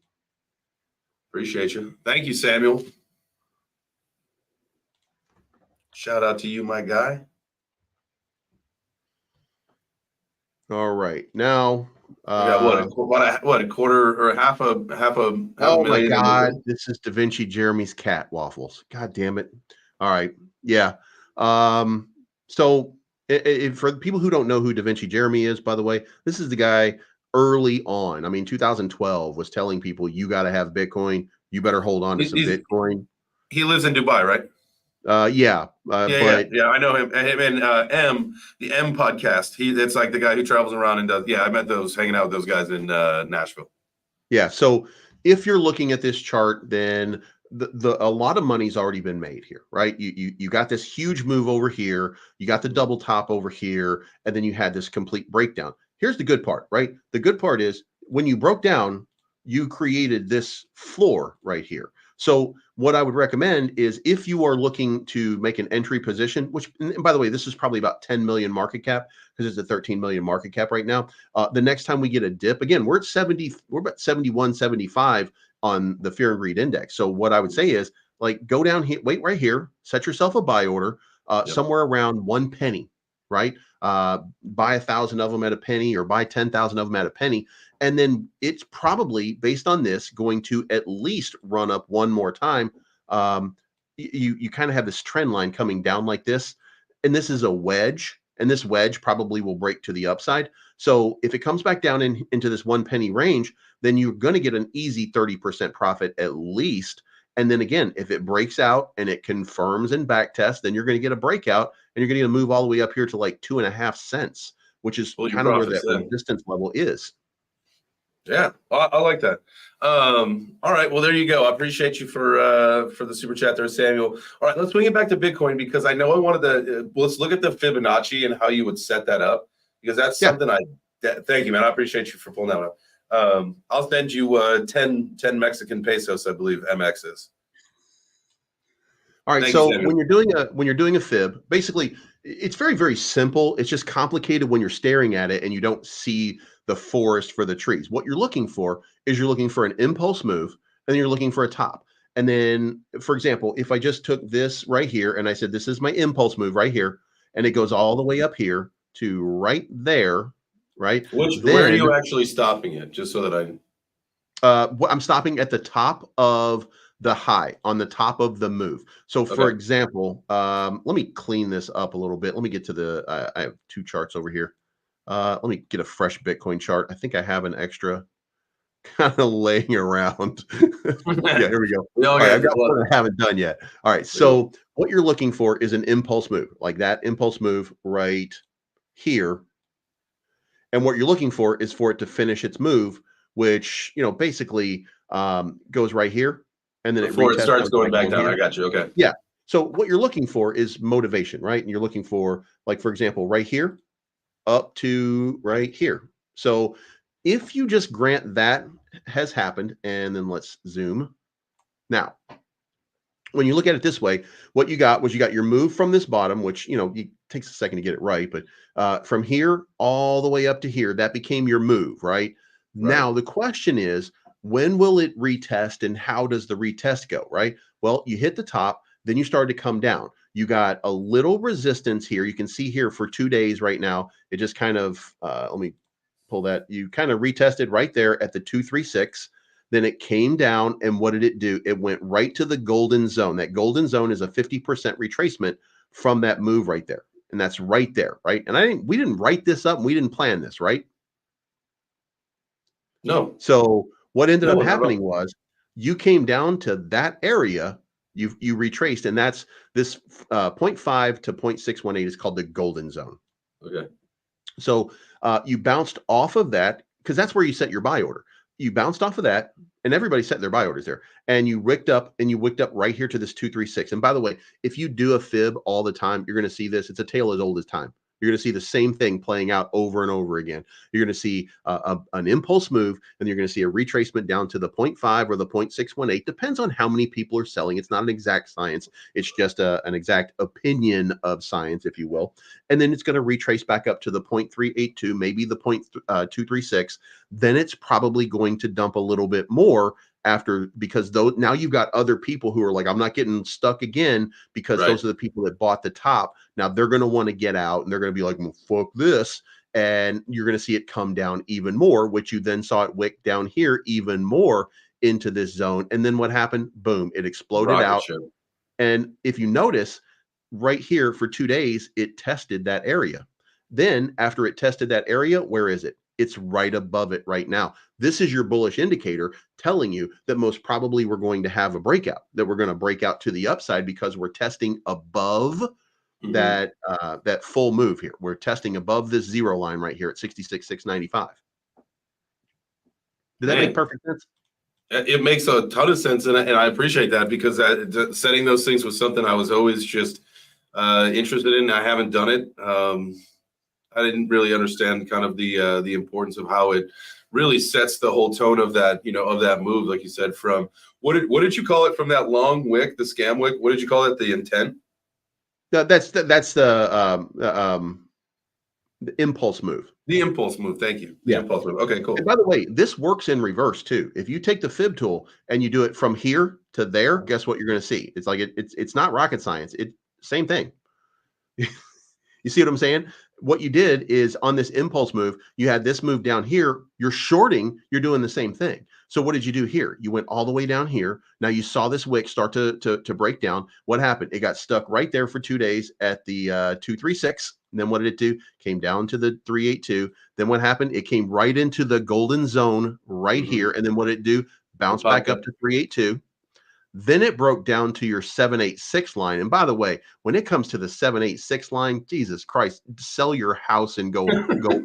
Appreciate you. Thank you, Samuel. Shout out to you, my guy. All right, now we got what a quarter or half a oh million. My God, this is Da Vinci Jeremy's cat waffles. God damn it! All right, yeah. So for the people who don't know who Da Vinci Jeremy is, by the way, this is the guy early on. 2012 was telling people you got to have Bitcoin. You better hold on to some Bitcoin. He lives in Dubai, right? Yeah, I know him. Him and the M podcast. It's like the guy who travels around and does. Yeah, I met hanging out with those guys in Nashville. Yeah. So if you're looking at this chart, then a lot of money's already been made here, right? You got this huge move over here. You got the double top over here, and then you had this complete breakdown. Here's the good part, right? The good part is when you broke down, you created this floor right here. So what I would recommend is if you are looking to make an entry position, which, and by the way, this is probably about 10 million market cap because it's a 13 million market cap right now. The next time we get a dip, again, we're at 70, we're about 71, 75 on the fear and greed index. So what I would say is like, go down here, wait right here, set yourself a buy order somewhere around 1 penny, right? Buy 1,000 of them at a penny or buy 10,000 of them at a penny. And then it's probably based on this going to at least run up one more time. You kind of have this trend line coming down like this, and this is a wedge, and this wedge probably will break to the upside. So if it comes back down into this 1 penny range, then you're going to get an easy 30% profit at least. And then again, if it breaks out and it confirms and back tests, then you're going to get a breakout and you're going to move all the way up here to like 2.5 cents, which is kind of where that resistance level is. Yeah, I like that. All right, well, there you go. I appreciate you for the super chat there, Samuel. All right, let's bring it back to Bitcoin because I know I wanted to. Let's look at the Fibonacci and how you would set that up because that's something thank you, man. I appreciate you for pulling that up. I'll send you 10 Mexican pesos, I believe MX is. All right, so when you're doing a fib, basically it's very, very simple. It's just complicated when you're staring at it and you don't see the forest for the trees. What you're looking for is you're looking for an impulse move and you're looking for a top. And then, for example, if I just took this right here and I said, this is my impulse move right here, and it goes all the way up here to right there, right? Where are you actually stopping it? Just so that I'm stopping at the top of the high, on the top of the move. So for example, let me clean this up a little bit. Let me get to the, I have two charts over here. Let me get a fresh Bitcoin chart. I think I have an extra kind of laying around. Yeah, here we go. All right, I've got one I haven't done yet. All right, so what you're looking for is an impulse move, like that impulse move right here. And what you're looking for is for it to finish its move, which, you know, basically goes right here. And then before it starts going back down. Here. I got you. Okay. Yeah. So what you're looking for is motivation, right? And you're looking for, like, for example, right here up to right here. So if you just grant that has happened, and then let's zoom. Now, when you look at it this way, what you got was you got your move from this bottom, which, you know, it takes a second to get it right, but from here all the way up to here, that became your move, right? Now, the question is, when will it retest and how does the retest go, right? Well, you hit the top, then you started to come down. You got a little resistance here. You can see here for 2 days right now, it just kind of, let me pull that. You kind of retested right there at the 236. Then it came down, and what did it do? It went right to the golden zone. That golden zone is a 50% retracement from that move right there. And that's right there, right? And we didn't write this up, and we didn't plan this, right? No. So what ended up happening was you came down to that area, you retraced, and that's this 0.5 to 0.618 is called the golden zone. Okay. So you bounced off of that because that's where you set your buy order. You bounced off of that, and everybody set their buy orders there, and you wicked up right here to this 236. And by the way, if you do a fib all the time, you're going to see this. It's a tale as old as time. You're going to see the same thing playing out over and over again. You're going to see an impulse move, and you're going to see a retracement down to the 0.5 or the 0.618. Depends on how many people are selling. It's not an exact science. It's just an exact opinion of science, if you will. And then it's going to retrace back up to the 0.382, maybe the 0.236. Then it's probably going to dump a little bit more after, because now you've got other people who are like, I'm not getting stuck again, because those are the people that bought the top. Now they're going to want to get out, and they're going to be like, well, fuck this. And you're going to see it come down even more, which you then saw it wick down here even more into this zone. And then what happened? Boom, it exploded out. And if you notice right here for 2 days, it tested that area. Then after it tested that area, where is it? It's right above it right now. This is your bullish indicator telling you that most probably we're going to have a breakout, that we're going to break out to the upside because we're testing above that full move here. We're testing above this zero line right here at 66,695. Did that make perfect sense? It makes a ton of sense, and I appreciate that, because setting those things was something I was always just interested in. I haven't done it. I didn't really understand kind of the importance of how it really sets the whole tone of that, of that move, like you said, from What did you call it from that long wick, the scam wick? What did you call it? The intent? That's the impulse move. The impulse move. Thank you. The impulse move. Okay, cool. And by the way, this works in reverse too. If you take the fib tool and you do it from here to there, guess what you're going to see? It's like it's not rocket science. Same thing. You see what I'm saying? What you did is on this impulse move, you had this move down here. You're shorting. You're doing the same thing. So what did you do here? You went all the way down here. Now you saw this wick start to break down. What happened? It got stuck right there for 2 days at the 236. And then what did it do? Came down to the 382. Then what happened? It came right into the golden zone right here. And then what did it do? Bounce back up to 382. Then it broke down to your 786 line. And by the way, when it comes to the 786 line, Jesus Christ, sell your house and go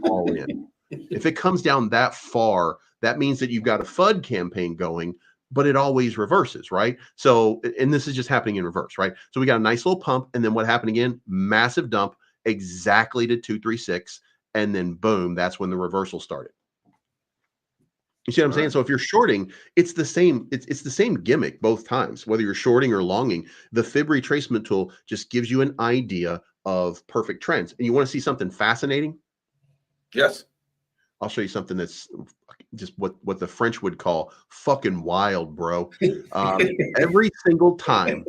all in. If it comes down that far, that means that you've got a FUD campaign going, but it always reverses, right? So, and this is just happening in reverse, right? So we got a nice little pump, and then what happened again? Massive dump exactly to 236, and then boom, that's when the reversal started. You see what I'm saying? So if you're shorting, it's the same. It's the same gimmick both times, whether you're shorting or longing. The fib retracement tool just gives you an idea of perfect trends. And you want to see something fascinating? Yes. I'll show you something that's just what the French would call fucking wild, bro. Every single time.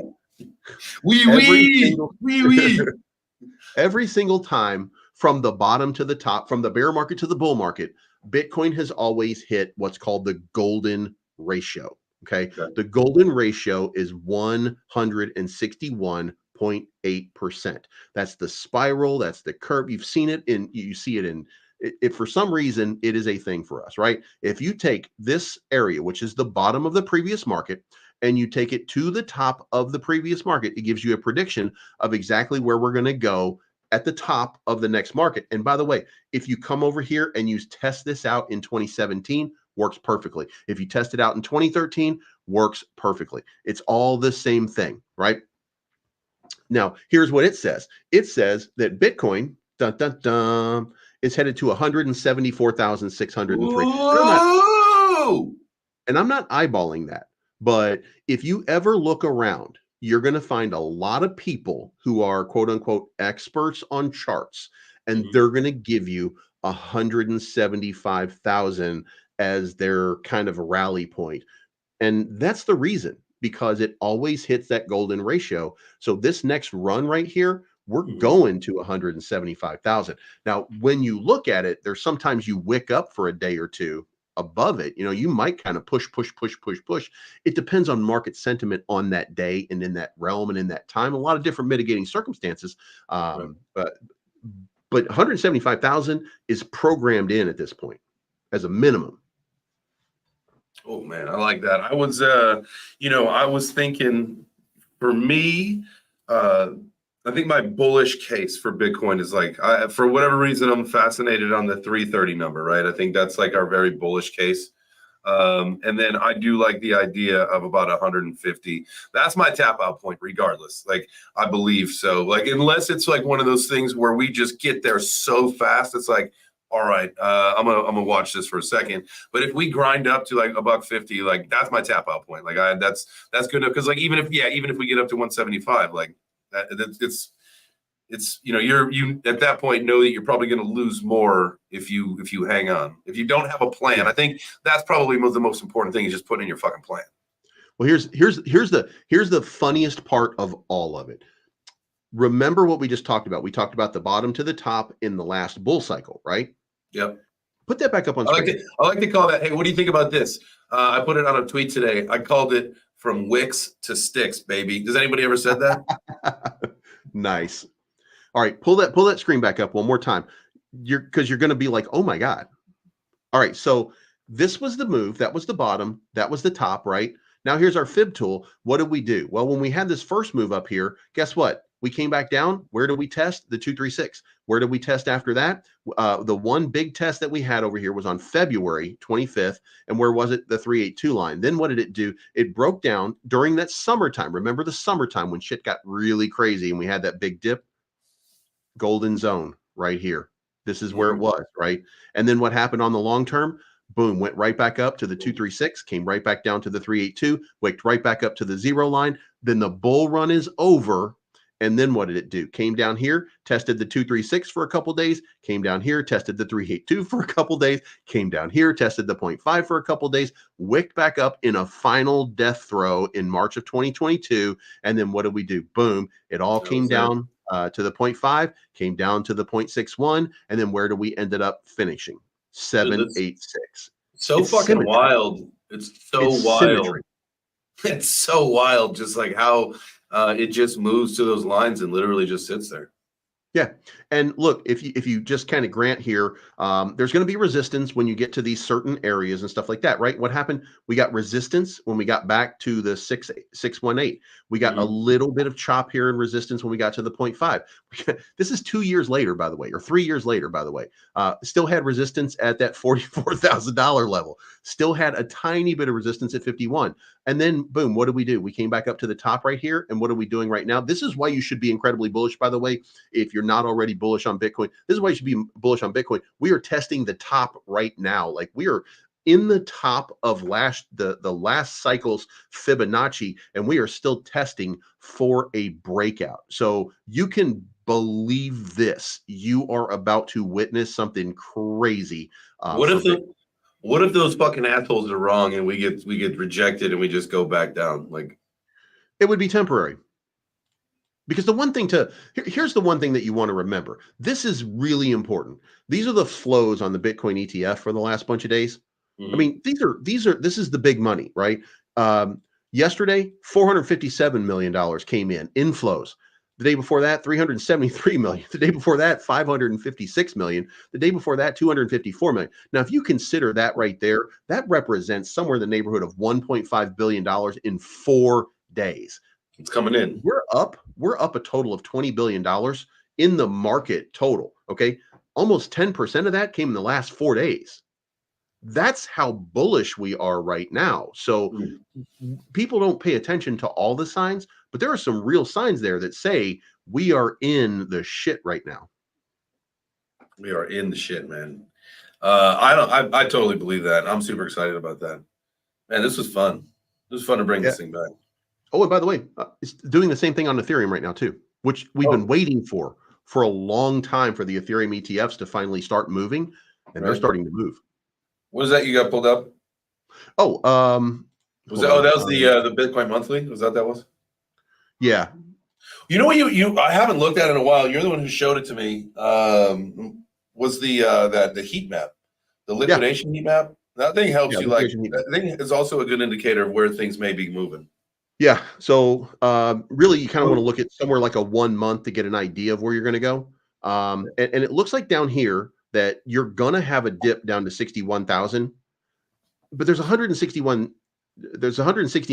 Every single time from the bottom to the top, from the bear market to the bull market, Bitcoin has always hit what's called the golden ratio. Okay. The golden ratio is 161.8%. That's the spiral. That's the curve. You've seen it you see it in, if for some reason it is a thing for us, right? If you take this area, which is the bottom of the previous market, and you take it to the top of the previous market, it gives you a prediction of exactly where we're going to go at the top of the next market. And by the way, if you come over here and you test this out in 2017, works perfectly. If you test it out in 2013, works perfectly. It's all the same thing, right? Now, here's what it says. It says that Bitcoin is headed to 174,603. And I'm not eyeballing that, but if you ever look around, you're going to find a lot of people who are quote unquote experts on charts, and they're going to give you 175,000 as their kind of rally point. And that's the reason, because it always hits that golden ratio. So this next run right here, we're going to 175,000. Now, when you look at it, there's sometimes you wick up for a day or two above it. You know, you might kind of push. It depends on market sentiment on that day and in that realm and in that time. A lot of different mitigating circumstances. But 175,000 is programmed in at this point as a minimum. Oh man, I like that. I was, I was thinking, for me, I think my bullish case for Bitcoin is like, for whatever reason, I'm fascinated on the 330 number, right? I think that's like our very bullish case. And then I do like the idea of about 150. That's my tap out point, regardless. Like, I believe so. Like, unless it's like one of those things where we just get there so fast, it's like, all right, I'm gonna watch this for a second. But if we grind up to like $150, like that's my tap out point. Like that's good enough, because like even if we get up to 175, like it's you at that point know that you're probably going to lose more if you hang on. If you don't have a plan, I think that's probably the most important thing, is just putting in your fucking plan. Well, here's the funniest part of all of it. Remember what we just talked about. We talked about the bottom to the top in the last bull cycle, right? Yep. Put that back up on screen. I like to call that, hey, what do you think about this? I put it on a tweet today. I called it from wicks to sticks, baby. Does anybody ever said that? Nice. All right, pull that screen back up one more time. Because you're going to be like, oh my God. All right, so this was the move. That was the bottom. That was the top, right? Now here's our fib tool. What did we do? Well, when we had this first move up here, guess what? We came back down. Where did we test? The 236. Where did we test after that? The one big test that we had over here was on February 25th. And where was it? The 382 line. Then what did it do? It broke down during that summertime. Remember the summertime when shit got really crazy and we had that big dip? Golden zone right here. This is where it was, right? And then what happened on the long term? boom, went right back up to the 236, came right back down to the 382, wicked right back up to the 0 line. Then the bull run is over. And then what did it do? Came down here, tested the 236 for a couple days, came down here, tested the 382 for a couple days, came down here, tested the 0.5 for a couple days, wicked back up in a final death throw in March of 2022. And then what did we do? Boom, it all came down to the 0.5, came down to the 0.61. And then where do we ended up finishing? 786. So It's fucking symmetry. wild. It's so wild. Symmetry. It's so wild, just like how it just moves to those lines and literally just sits there. Yeah. And look, if you just kind of grant here, there's going to be resistance when you get to these certain areas and stuff like that, right? What happened? We got resistance when we got back to the 618. We got a little bit of chop here in resistance when we got to the 0.5. This is 2 years later, by the way, or 3 years later, by the way. Still had resistance at that $44,000 level. Still had a tiny bit of resistance at 51. And then boom, what did we do? We came back up to the top right here. And what are we doing right now? This is why you should be incredibly bullish, by the way. If you're not already bullish on Bitcoin, this is why you should be bullish on Bitcoin. We are testing the top right now. Like we are in the top of the last cycle's Fibonacci, and we are still testing for a breakout. So you can believe this. You are about to witness something crazy. What if those fucking assholes are wrong and we get rejected and we just go back down? Like, it would be temporary. Because the one thing here's the one thing that you want to remember. This is really important. These are the flows on the Bitcoin ETF for the last bunch of days. I mean, this is the big money, right? Yesterday, $457 million came in inflows. The day before that, 373 million. The day before that, 556 million. The day before that, 254 million. Now, if you consider that right there, that represents somewhere in the neighborhood of $1.5 billion in 4 days. It's coming in. We're up a total of $20 billion in the market total. Okay. Almost 10% of that came in the last 4 days. That's how bullish we are right now. So people don't pay attention to all the signs, but there are some real signs there that say we are in the shit right now. We are in the shit, man. I totally believe that. I'm super excited about that. Man, this was fun. It was fun to bring this thing back. Oh, and by the way, it's doing the same thing on Ethereum right now too, which we've been waiting for a long time for the Ethereum ETFs to finally start moving, and they're starting to move. What is that you got pulled up? Oh, was that was the Bitcoin monthly? Was that was? Yeah. You know what you I haven't looked at it in a while. You're the one who showed it to me. Was the heat map, the liquidation heat map? That thing helps you. Like that thing is also a good indicator of where things may be moving. Yeah. So really, you kind of want to look at somewhere like a 1 month to get an idea of where you're going to go. And it looks like down here that you're going to have a dip down to 61,000, but there's $160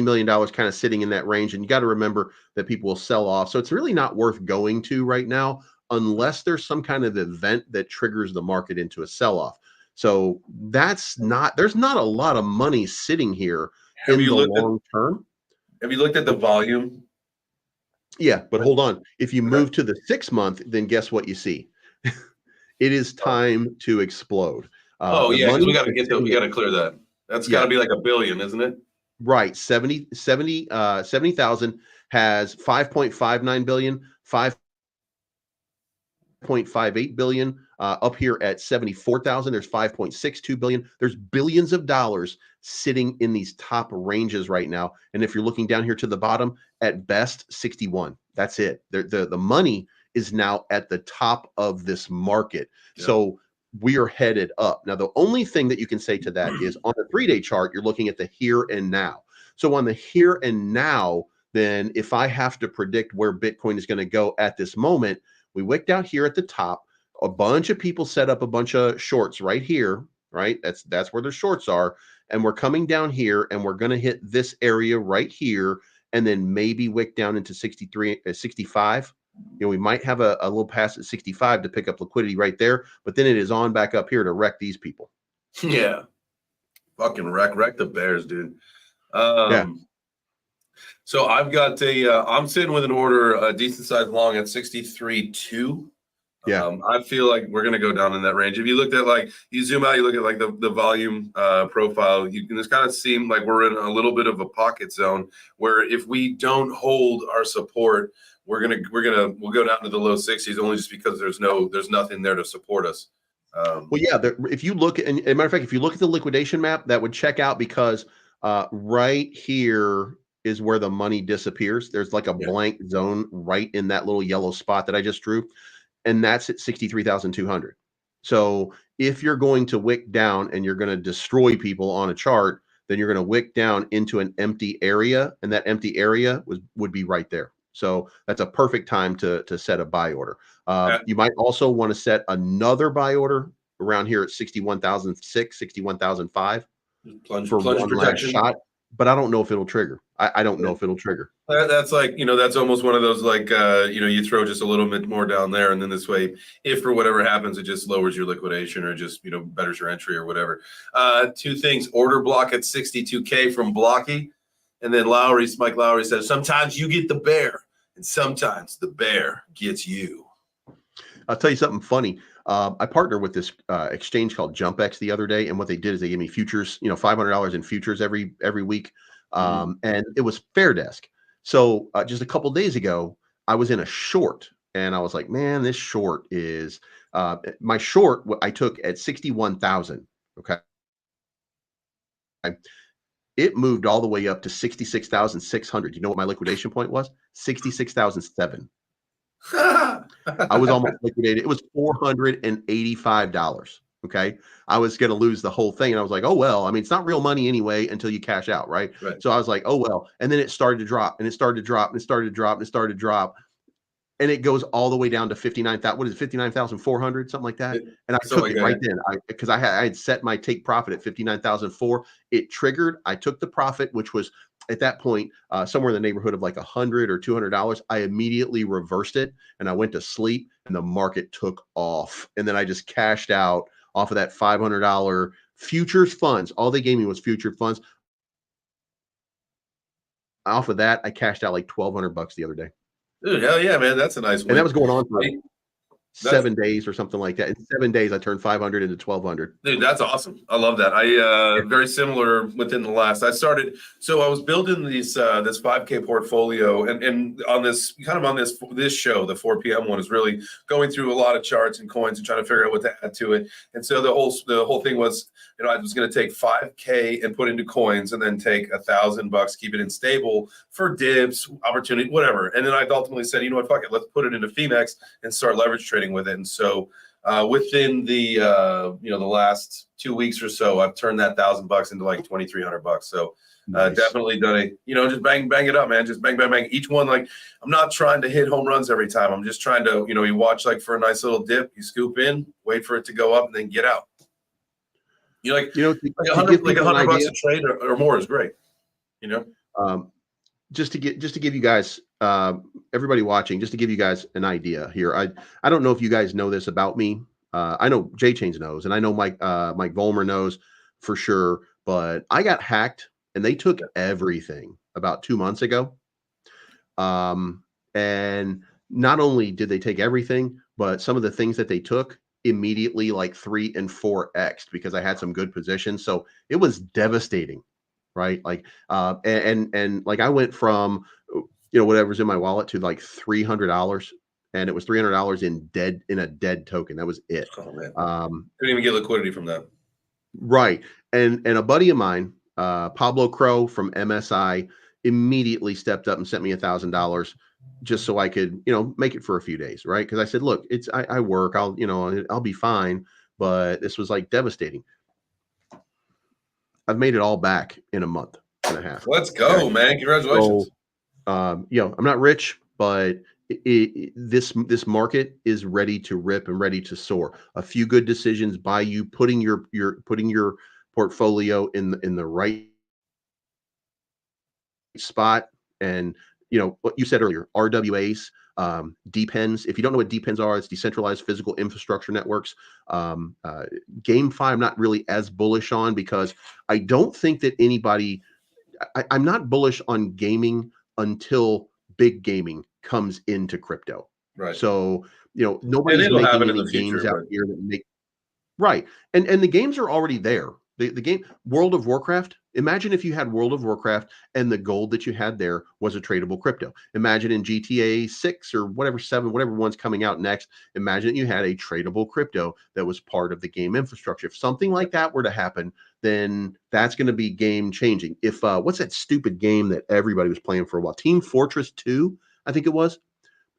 million kind of sitting in that range. And you got to remember that people will sell off. So it's really not worth going to right now unless there's some kind of event that triggers the market into a sell-off. So there's not a lot of money sitting here in the long term. Have you looked at the volume? Yeah, but hold on. If you move to the 6 month, then guess what you see? It is time to explode. We got to clear that. That's got to be like $1 billion, isn't it? Right. 70,000 has 5.59 billion, 5.58 billion. Up here at 74,000, there's 5.62 billion. There's billions of dollars sitting in these top ranges right now. And if you're looking down here to the bottom, at best 61. That's it. The money is now at the top of this market. Yeah. So we are headed up. Now, the only thing that you can say to that is on the 3-day chart, you're looking at the here and now. So on the here and now, then if I have to predict where Bitcoin is going to go at this moment, we wicked out here at the top. A bunch of people set up a bunch of shorts right here, right? That's where the shorts are. And we're coming down here and we're going to hit this area right here and then maybe wick down into 65. You know, we might have a little pass at 65 to pick up liquidity right there, but then it is on back up here to wreck these people. Yeah. Fucking wreck the bears, dude. So I've got I'm sitting with an order, a decent sized long at 63.2. Yeah. I feel like we're going to go down in that range. If you looked at like, you zoom out, you look at like the volume profile, you can just kind of seem like we're in a little bit of a pocket zone where if we don't hold our support, we'll go down to the low 60s only just because there's nothing there to support us. Well, yeah, if you look, and as a matter of fact, if you look at the liquidation map, that would check out because right here is where the money disappears. There's like a Yeah. blank zone right in that little yellow spot that I just drew, and that's at 63,200. So if you're going to wick down and you're going to destroy people on a chart, then you're going to wick down into an empty area, and that empty area would be right there. So that's a perfect time to set a buy order. You might also want to set another buy order around here at 61,006, 61,005 Plunge for one last protection. shot, but I don't know if it'll trigger. I don't know if it'll trigger. That's like, that's almost one of those like, you throw just a little bit more down there. And then this way, if for whatever happens, it just lowers your liquidation or just, betters your entry or whatever. Two things, order block at 62K from Blocky. And then Mike Lowry says, sometimes you get the bear and sometimes the bear gets you. I'll tell you something funny. I partnered with this exchange called JumpX the other day, and what they did is they gave me futures, $500 in futures every week, and it was fair desk. So just a couple days ago, I was in a short, and I was like, man, this short is my short. I took at 61,000. Okay, it moved all the way up to 66,600. You know what my liquidation point was? 66,007. I was almost liquidated. It was $485. Okay. I was going to lose the whole thing. And I was like, oh, well, I mean, it's not real money anyway until you cash out. Right. So I was like, oh, well. And then it started to drop and it started to drop and it started to drop and it started to drop. And it goes all the way down to 59,000. What is it? 59,400, something like that. And I took it right then because I had set my take profit at 59,004. It triggered. I took the profit, which was at that point somewhere in the neighborhood of like $100 or $200. I immediately reversed it and I went to sleep and the market took off. And then I just cashed out off of that $500 futures funds. All they gave me was future funds. Off of that, I cashed out like $1,200 the other day. Dude, hell yeah, man. That's a nice win. And that was going on for 7 days or something like that. In 7 days, I turned 500 into 1,200. Dude, that's awesome. I love that. Very similar within the last. I was building this 5K portfolio, and on this show, the 4 p.m. one is really going through a lot of charts and coins and trying to figure out what to add to it. And so the whole thing was, I was going to take 5K and put into coins, and then take $1,000, keep it in stable for dips, opportunity, whatever. And then I ultimately said, you know what, fuck it, let's put it into Phoenix and start leverage trading with it. And so within the the last 2 weeks or so, I've turned that $1,000 into like $2,300. So nice. Definitely done it. Just bang it up, man. Just bang. Each one, like, I'm not trying to hit home runs every time. I'm just trying to, you watch like for a nice little dip, you scoop in, wait for it to go up, and then get out. Like $100 a trade or more is great. Just to give you guys, everybody watching, just to give you guys an idea here. I don't know if you guys know this about me. I know JChains knows, and I know Mike Vollmer knows for sure. But I got hacked, and they took everything about 2 months ago. And not only did they take everything, but some of the things that they took immediately like 3 and 4x because I had some good positions. So it was devastating. Right. Like, and like I went from, whatever's in my wallet to like $300, and it was $300 in a dead token. That was it. Oh, man. Couldn't even get liquidity from that. Right. And a buddy of mine, Pablo Crow from MSI, immediately stepped up and sent me $1,000 just so I could, make it for a few days. Right. Cause I said, look, I work, I'll be fine. But this was like devastating. I've made it all back in a month and a half. Let's go, man. Congratulations. So, I'm not rich, but this market is ready to rip and ready to soar. A few good decisions by you putting your portfolio in the right spot. And what you said earlier, RWAs, depends. If you don't know what depends are, it's decentralized physical infrastructure networks. GameFi, I'm not really as bullish on because I don't think that anybody. I'm not bullish on gaming until big gaming comes into crypto. Right. So, And nobody's it'll making happen in any the games future, out but here that make right. And the games are already there. The game World of Warcraft, imagine if you had World of Warcraft and the gold that you had there was a tradable crypto. Imagine in GTA 6 or whatever 7, whatever one's coming out next, imagine you had a tradable crypto that was part of the game infrastructure. If something like that were to happen, then that's going to be game changing. If what's that stupid game that everybody was playing for a while? Team Fortress 2, I think it was.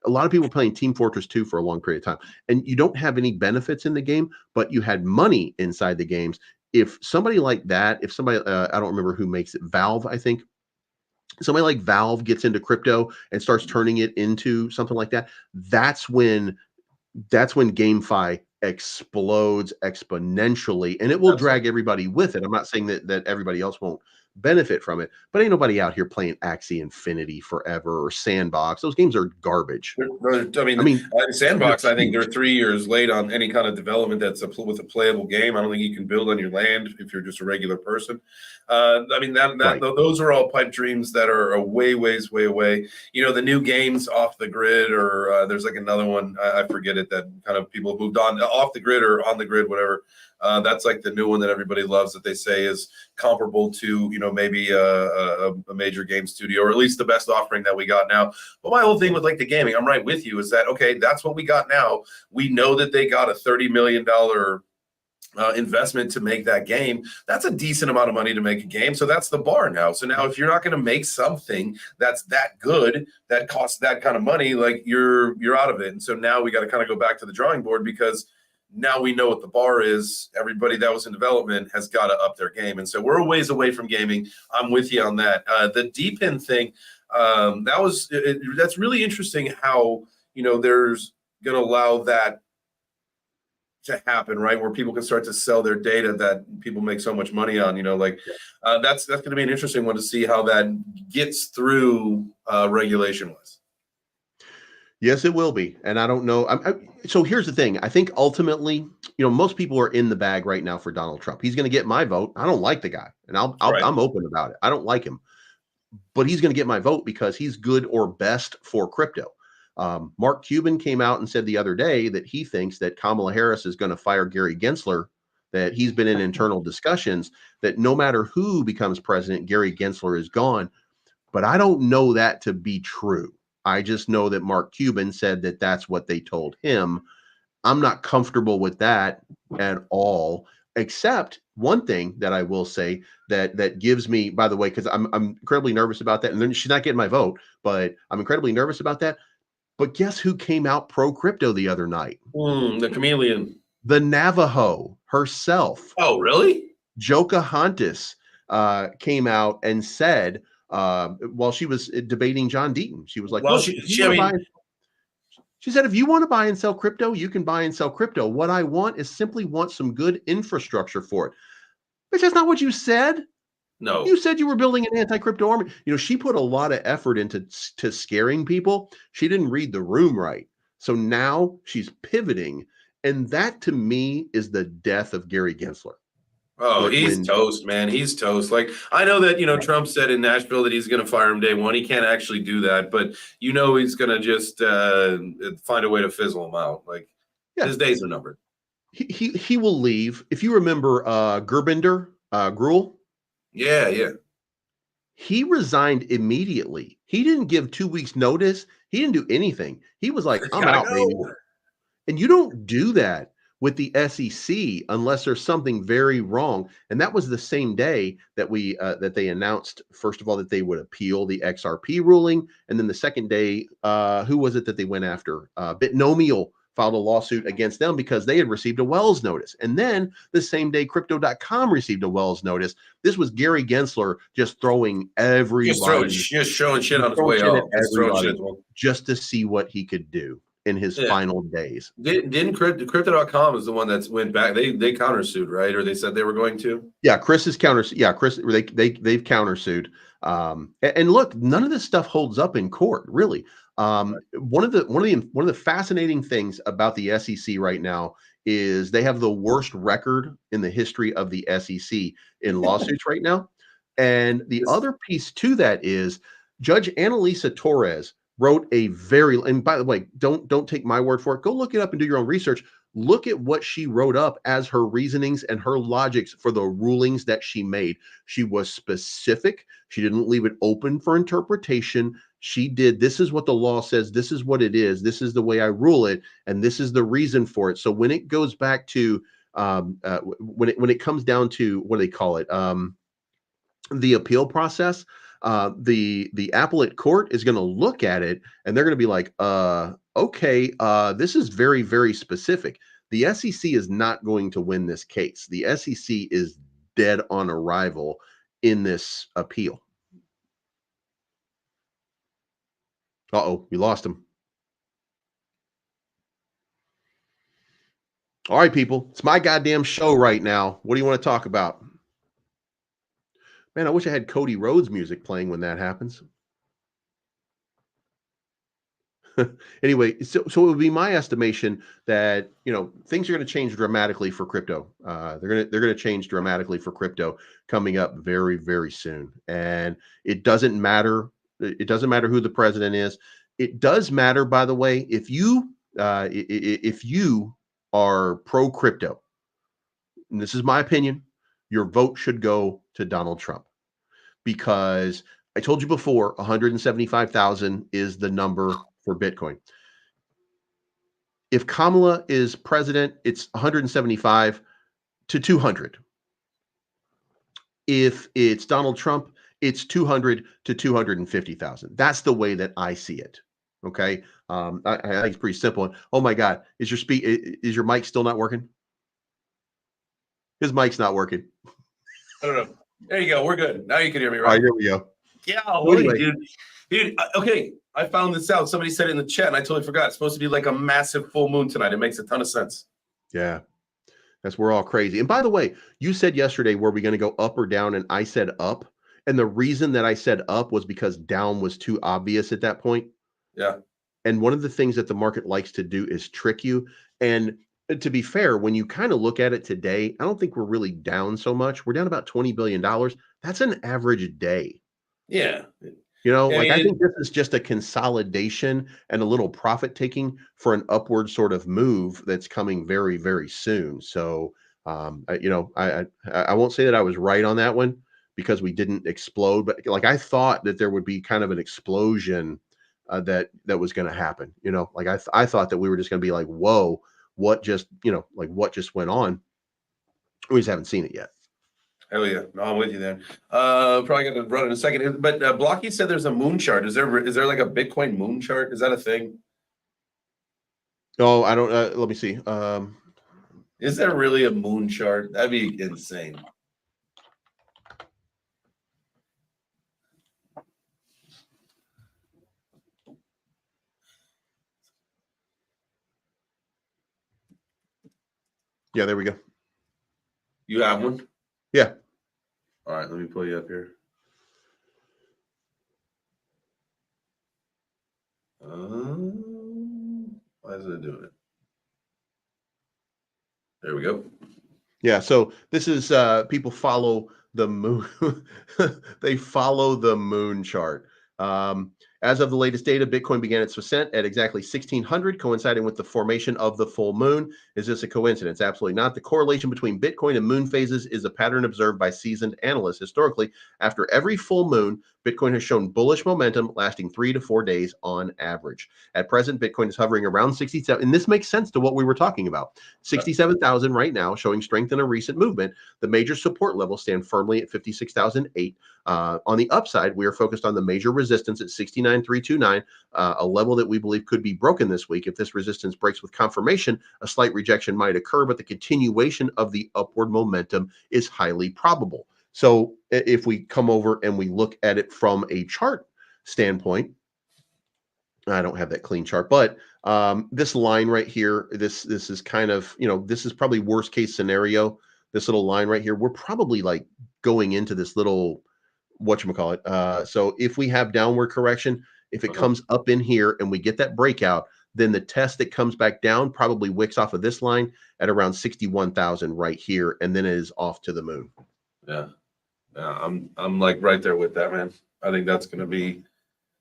A lot of people were playing Team Fortress 2 for a long period of time, and you don't have any benefits in the game, but you had money inside the games. If somebody like that, if somebody, I don't remember who makes it, Valve, I think, somebody like Valve gets into crypto and starts turning it into something like that, that's when GameFi explodes exponentially, and it will absolutely. drag everybody with it. I'm not saying that everybody else won't benefit from it, but ain't nobody out here playing Axie Infinity forever or Sandbox. Those games are garbage. I I mean, mean, they're Sandbox, I think they're huge. 3 years late on any kind of development with a playable game. I don't think you can build on your land if you're just a regular person. I mean, Right. those are all pipe dreams that are a way away. The new games off the grid, or there's like another one, I forget it, that kind of people moved on off the grid or on the grid, whatever. That's like the new one that everybody loves, that they say is comparable to, maybe a major game studio, or at least the best offering that we got now. But my whole thing with like the gaming, I'm right with you, is that, okay, that's what we got now. We know that they got a $30 million investment to make that game. That's a decent amount of money to make a game. So that's the bar now. So now if you're not going to make something that's that good, that costs that kind of money, like you're out of it. And so now we got to kind of go back to the drawing board, because now we know what the bar is. Everybody that was in development has got to up their game. And so we're a ways away from gaming. I'm with you on that. The deep end thing, that's really interesting how, there's going to allow that to happen, right? Where people can start to sell their data that people make so much money on, that's going to be an interesting one to see how that gets through regulation wise. Yes, it will be. And I don't know. So here's the thing. I think ultimately, most people are in the bag right now for Donald Trump. He's going to get my vote. I don't like the guy, and Right. I'm open about it. I don't like him, but he's going to get my vote because he's good or best for crypto. Mark Cuban came out and said the other day that he thinks that Kamala Harris is going to fire Gary Gensler, that he's been in internal discussions that no matter who becomes president, Gary Gensler is gone. But I don't know that to be true. I just know that Mark Cuban said that that's what they told him. I'm not comfortable with that at all, except one thing that I will say that gives me, by the way, because I'm incredibly nervous about that. And then she's not getting my vote, but I'm incredibly nervous about that. But guess who came out pro crypto the other night? The chameleon. The Navajo herself, Oh, really? Pocahontas, came out and said, while she was debating John Deaton, she was like, Well, "Look, if you want to buy," she said, "if you want to buy and sell crypto, you can buy and sell crypto. What I want is simply want some good infrastructure for it." Which is not what you said. You no. said you were building an anti-crypto army. She put a lot of effort into scaring people. She didn't read the room right. So now she's pivoting. And that to me is the death of Gary Gensler. Oh, he's When toast, man. He's toast. Like, I know that, Trump said in Nashville that he's going to fire him day one. He can't actually do that, but he's going to just find a way to fizzle him out. Like, yeah, his days are numbered. he will leave. If you remember Gerbinder Gruhl, Yeah. he resigned immediately. He didn't give 2 weeks notice. He didn't do anything. He was like, "I'm I out, baby." know. And you don't do that with the SEC unless there's something very wrong. And that was the same day that that they announced, first of all, that they would appeal the XRP ruling. And then the second day, who was it that they went after? Bitnomial filed a lawsuit against them because they had received a Wells notice. And then the same day, Crypto.com received a Wells notice. This was Gary Gensler just throwing everybody, Just showing shit on his throwing way shit at out. Just throwing shit everybody at the wall. just to see what he could do in his Yeah. final days. Didn't Crypto.com is the one that went back. They countersued, right? Or they said they were going to. Yeah, Chris is Chris, they've countersued. And look, none of this stuff holds up in court, really. One of the fascinating things about the SEC right now is they have the worst record in the history of the SEC in lawsuits right now. And the other piece to that is Judge Annalisa Torres wrote a very, and by the way, don't take my word for it. Go look it up and do your own research. Look at what she wrote up as her reasonings and her logics for the rulings that she made. She was specific. She didn't leave it open for interpretation. She did, this is what the law says, this is what it is, this is the way I rule it, and this is the reason for it. So when it goes back to when it comes down to, what do they call it, the appeal process, the appellate court is going to look at it and they're going to be like, okay, this is very, very specific. The SEC is not going to win this case. The SEC is dead on arrival in this appeal. Uh-oh, we lost him. All right, people, it's my goddamn show right now. What do you want to talk about? Man, I wish I had Cody Rhodes music playing when that happens. Anyway, so it would be my estimation that, you know, things are going to change dramatically for crypto. They're going to change dramatically for crypto coming up very, very soon. And it doesn't matter. It doesn't matter who the president is. It does matter, by the way, if you are pro crypto, and this is my opinion, your vote should go to Donald Trump, because I told you before, 175,000 is the number for Bitcoin. If Kamala is president, it's 175 to 200. If it's Donald Trump, it's 200 to 250,000. That's the way that I see it. Okay. I think it's pretty simple. Oh my God. Is your mic still not working? His mic's not working. I don't know. There you go. We're good. Now you can hear me, right? All right, here we go. Yeah. Anyway. Dude. Okay. I found this out. Somebody said it in the chat and I totally forgot. It's supposed to be like a massive full moon tonight. It makes a ton of sense. Yeah. We're all crazy. And by the way, you said yesterday, were we going to go up or down? And I said up. And the reason that I said up was because down was too obvious at that point. Yeah. And one of the things that the market likes to do is trick you. And to be fair, when you kind of look at it today, I don't think we're really down so much. We're down about $20 billion. That's an average day. Yeah. You know, I think this is just a consolidation and a little profit taking for an upward sort of move that's coming very, very soon. So, I won't say that I was right on that one because we didn't explode, but like I thought that there would be kind of an explosion that was going to happen. You know, like I thought that we were just going to be like, whoa, what just went on? We just haven't seen it yet. Hell yeah. No, I'm with you there. Probably going to run in a second. But Blocky said there's a moon chart. Is there like a Bitcoin moon chart? Is that a thing? Oh, I don't. Let me see. Is there really a moon chart? That'd be insane. Yeah, there we go. You have one? Yeah. All right, let me pull you up here. Why isn't it doing it? There we go. Yeah, so this is people follow the moon. They follow the moon chart. As of the latest data, Bitcoin began its ascent at exactly 1600, coinciding with the formation of the full moon. Is this a coincidence? Absolutely not. The correlation between Bitcoin and moon phases is a pattern observed by seasoned analysts. Historically, after every full moon, Bitcoin has shown bullish momentum lasting 3 to 4 days on average. At present, Bitcoin is hovering around 67, and this makes sense to what we were talking about. 67,000 right now, showing strength in a recent movement. The major support levels stand firmly at 56,008. On the upside, we are focused on the major resistance at 69,329, a level that we believe could be broken this week. If this resistance breaks with confirmation, a slight rejection might occur, but the continuation of the upward momentum is highly probable. So if we come over and we look at it from a chart standpoint, I don't have that clean chart, but this line right here, this is kind of, this is probably worst case scenario. This little line right here, we're probably like going into this little, whatchamacallit. So if we have downward correction, if it comes up in here and we get that breakout, then the test that comes back down probably wicks off of this line at around 61,000 right here, and then it is off to the moon. Yeah. I'm like right there with that, man. I think that's gonna be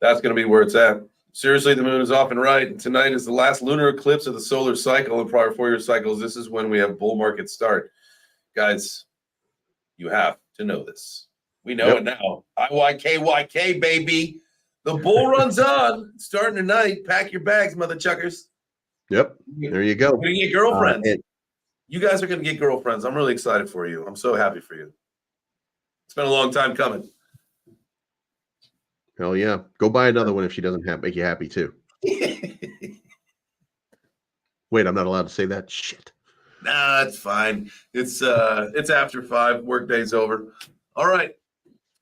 where it's at. Seriously, the moon is off and right. Tonight is the last lunar eclipse of the solar cycle. In prior 4-year cycles, this is when we have bull market start. Guys, you have to know this. We know it now. IYKYK, baby. The bull runs on. Starting tonight. Pack your bags, mother chuckers. Yep. There you go. We're going to get girlfriends. You guys are going to get girlfriends. I'm really excited for you. I'm so happy for you. It's been a long time coming. Hell yeah. Go buy another one if she doesn't make you happy too. Wait, I'm not allowed to say that? Shit. Nah, it's fine. It's after 5. Work day's over. All right.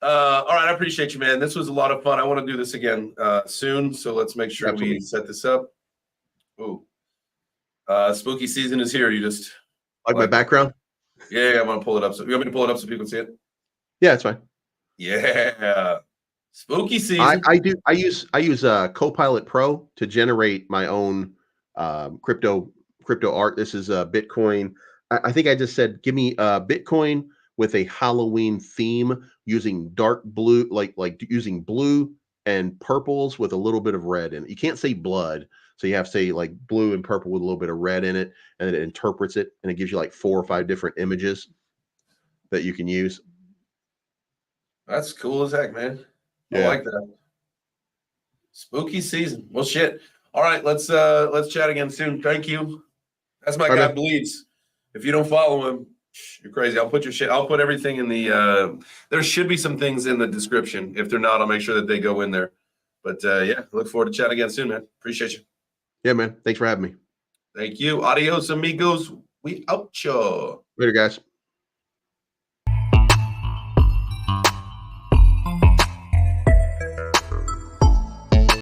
I appreciate you, man. This was a lot of fun. I want to do this again soon. So let's make sure we set this up. Ooh. Spooky season is here. You just like my background? Yeah, I'm gonna pull it up. So you want me to pull it up so people can see it? Yeah, it's fine. Yeah. Spooky season. I use Copilot Pro to generate my own crypto art. This is Bitcoin. I think I just said, give me Bitcoin with a Halloween theme using dark blue, like using blue and purples with a little bit of red in it. You can't say blood, so you have to say like blue and purple with a little bit of red in it, and then it interprets it, and it gives you like 4 or 5 different images that you can use. That's cool as heck, man. Yeah. I like that. Spooky season. Well, shit. All right, let's chat again soon. Thank you. That's my guy, Bleeves. If you don't follow him, you're crazy. I'll put your shit. I'll put everything in the. There should be some things in the description. If they're not, I'll make sure that they go in there. But yeah, look forward to chatting again soon, man. Appreciate you. Yeah, man. Thanks for having me. Thank you. Adios, amigos. We out, y'all. Later, guys.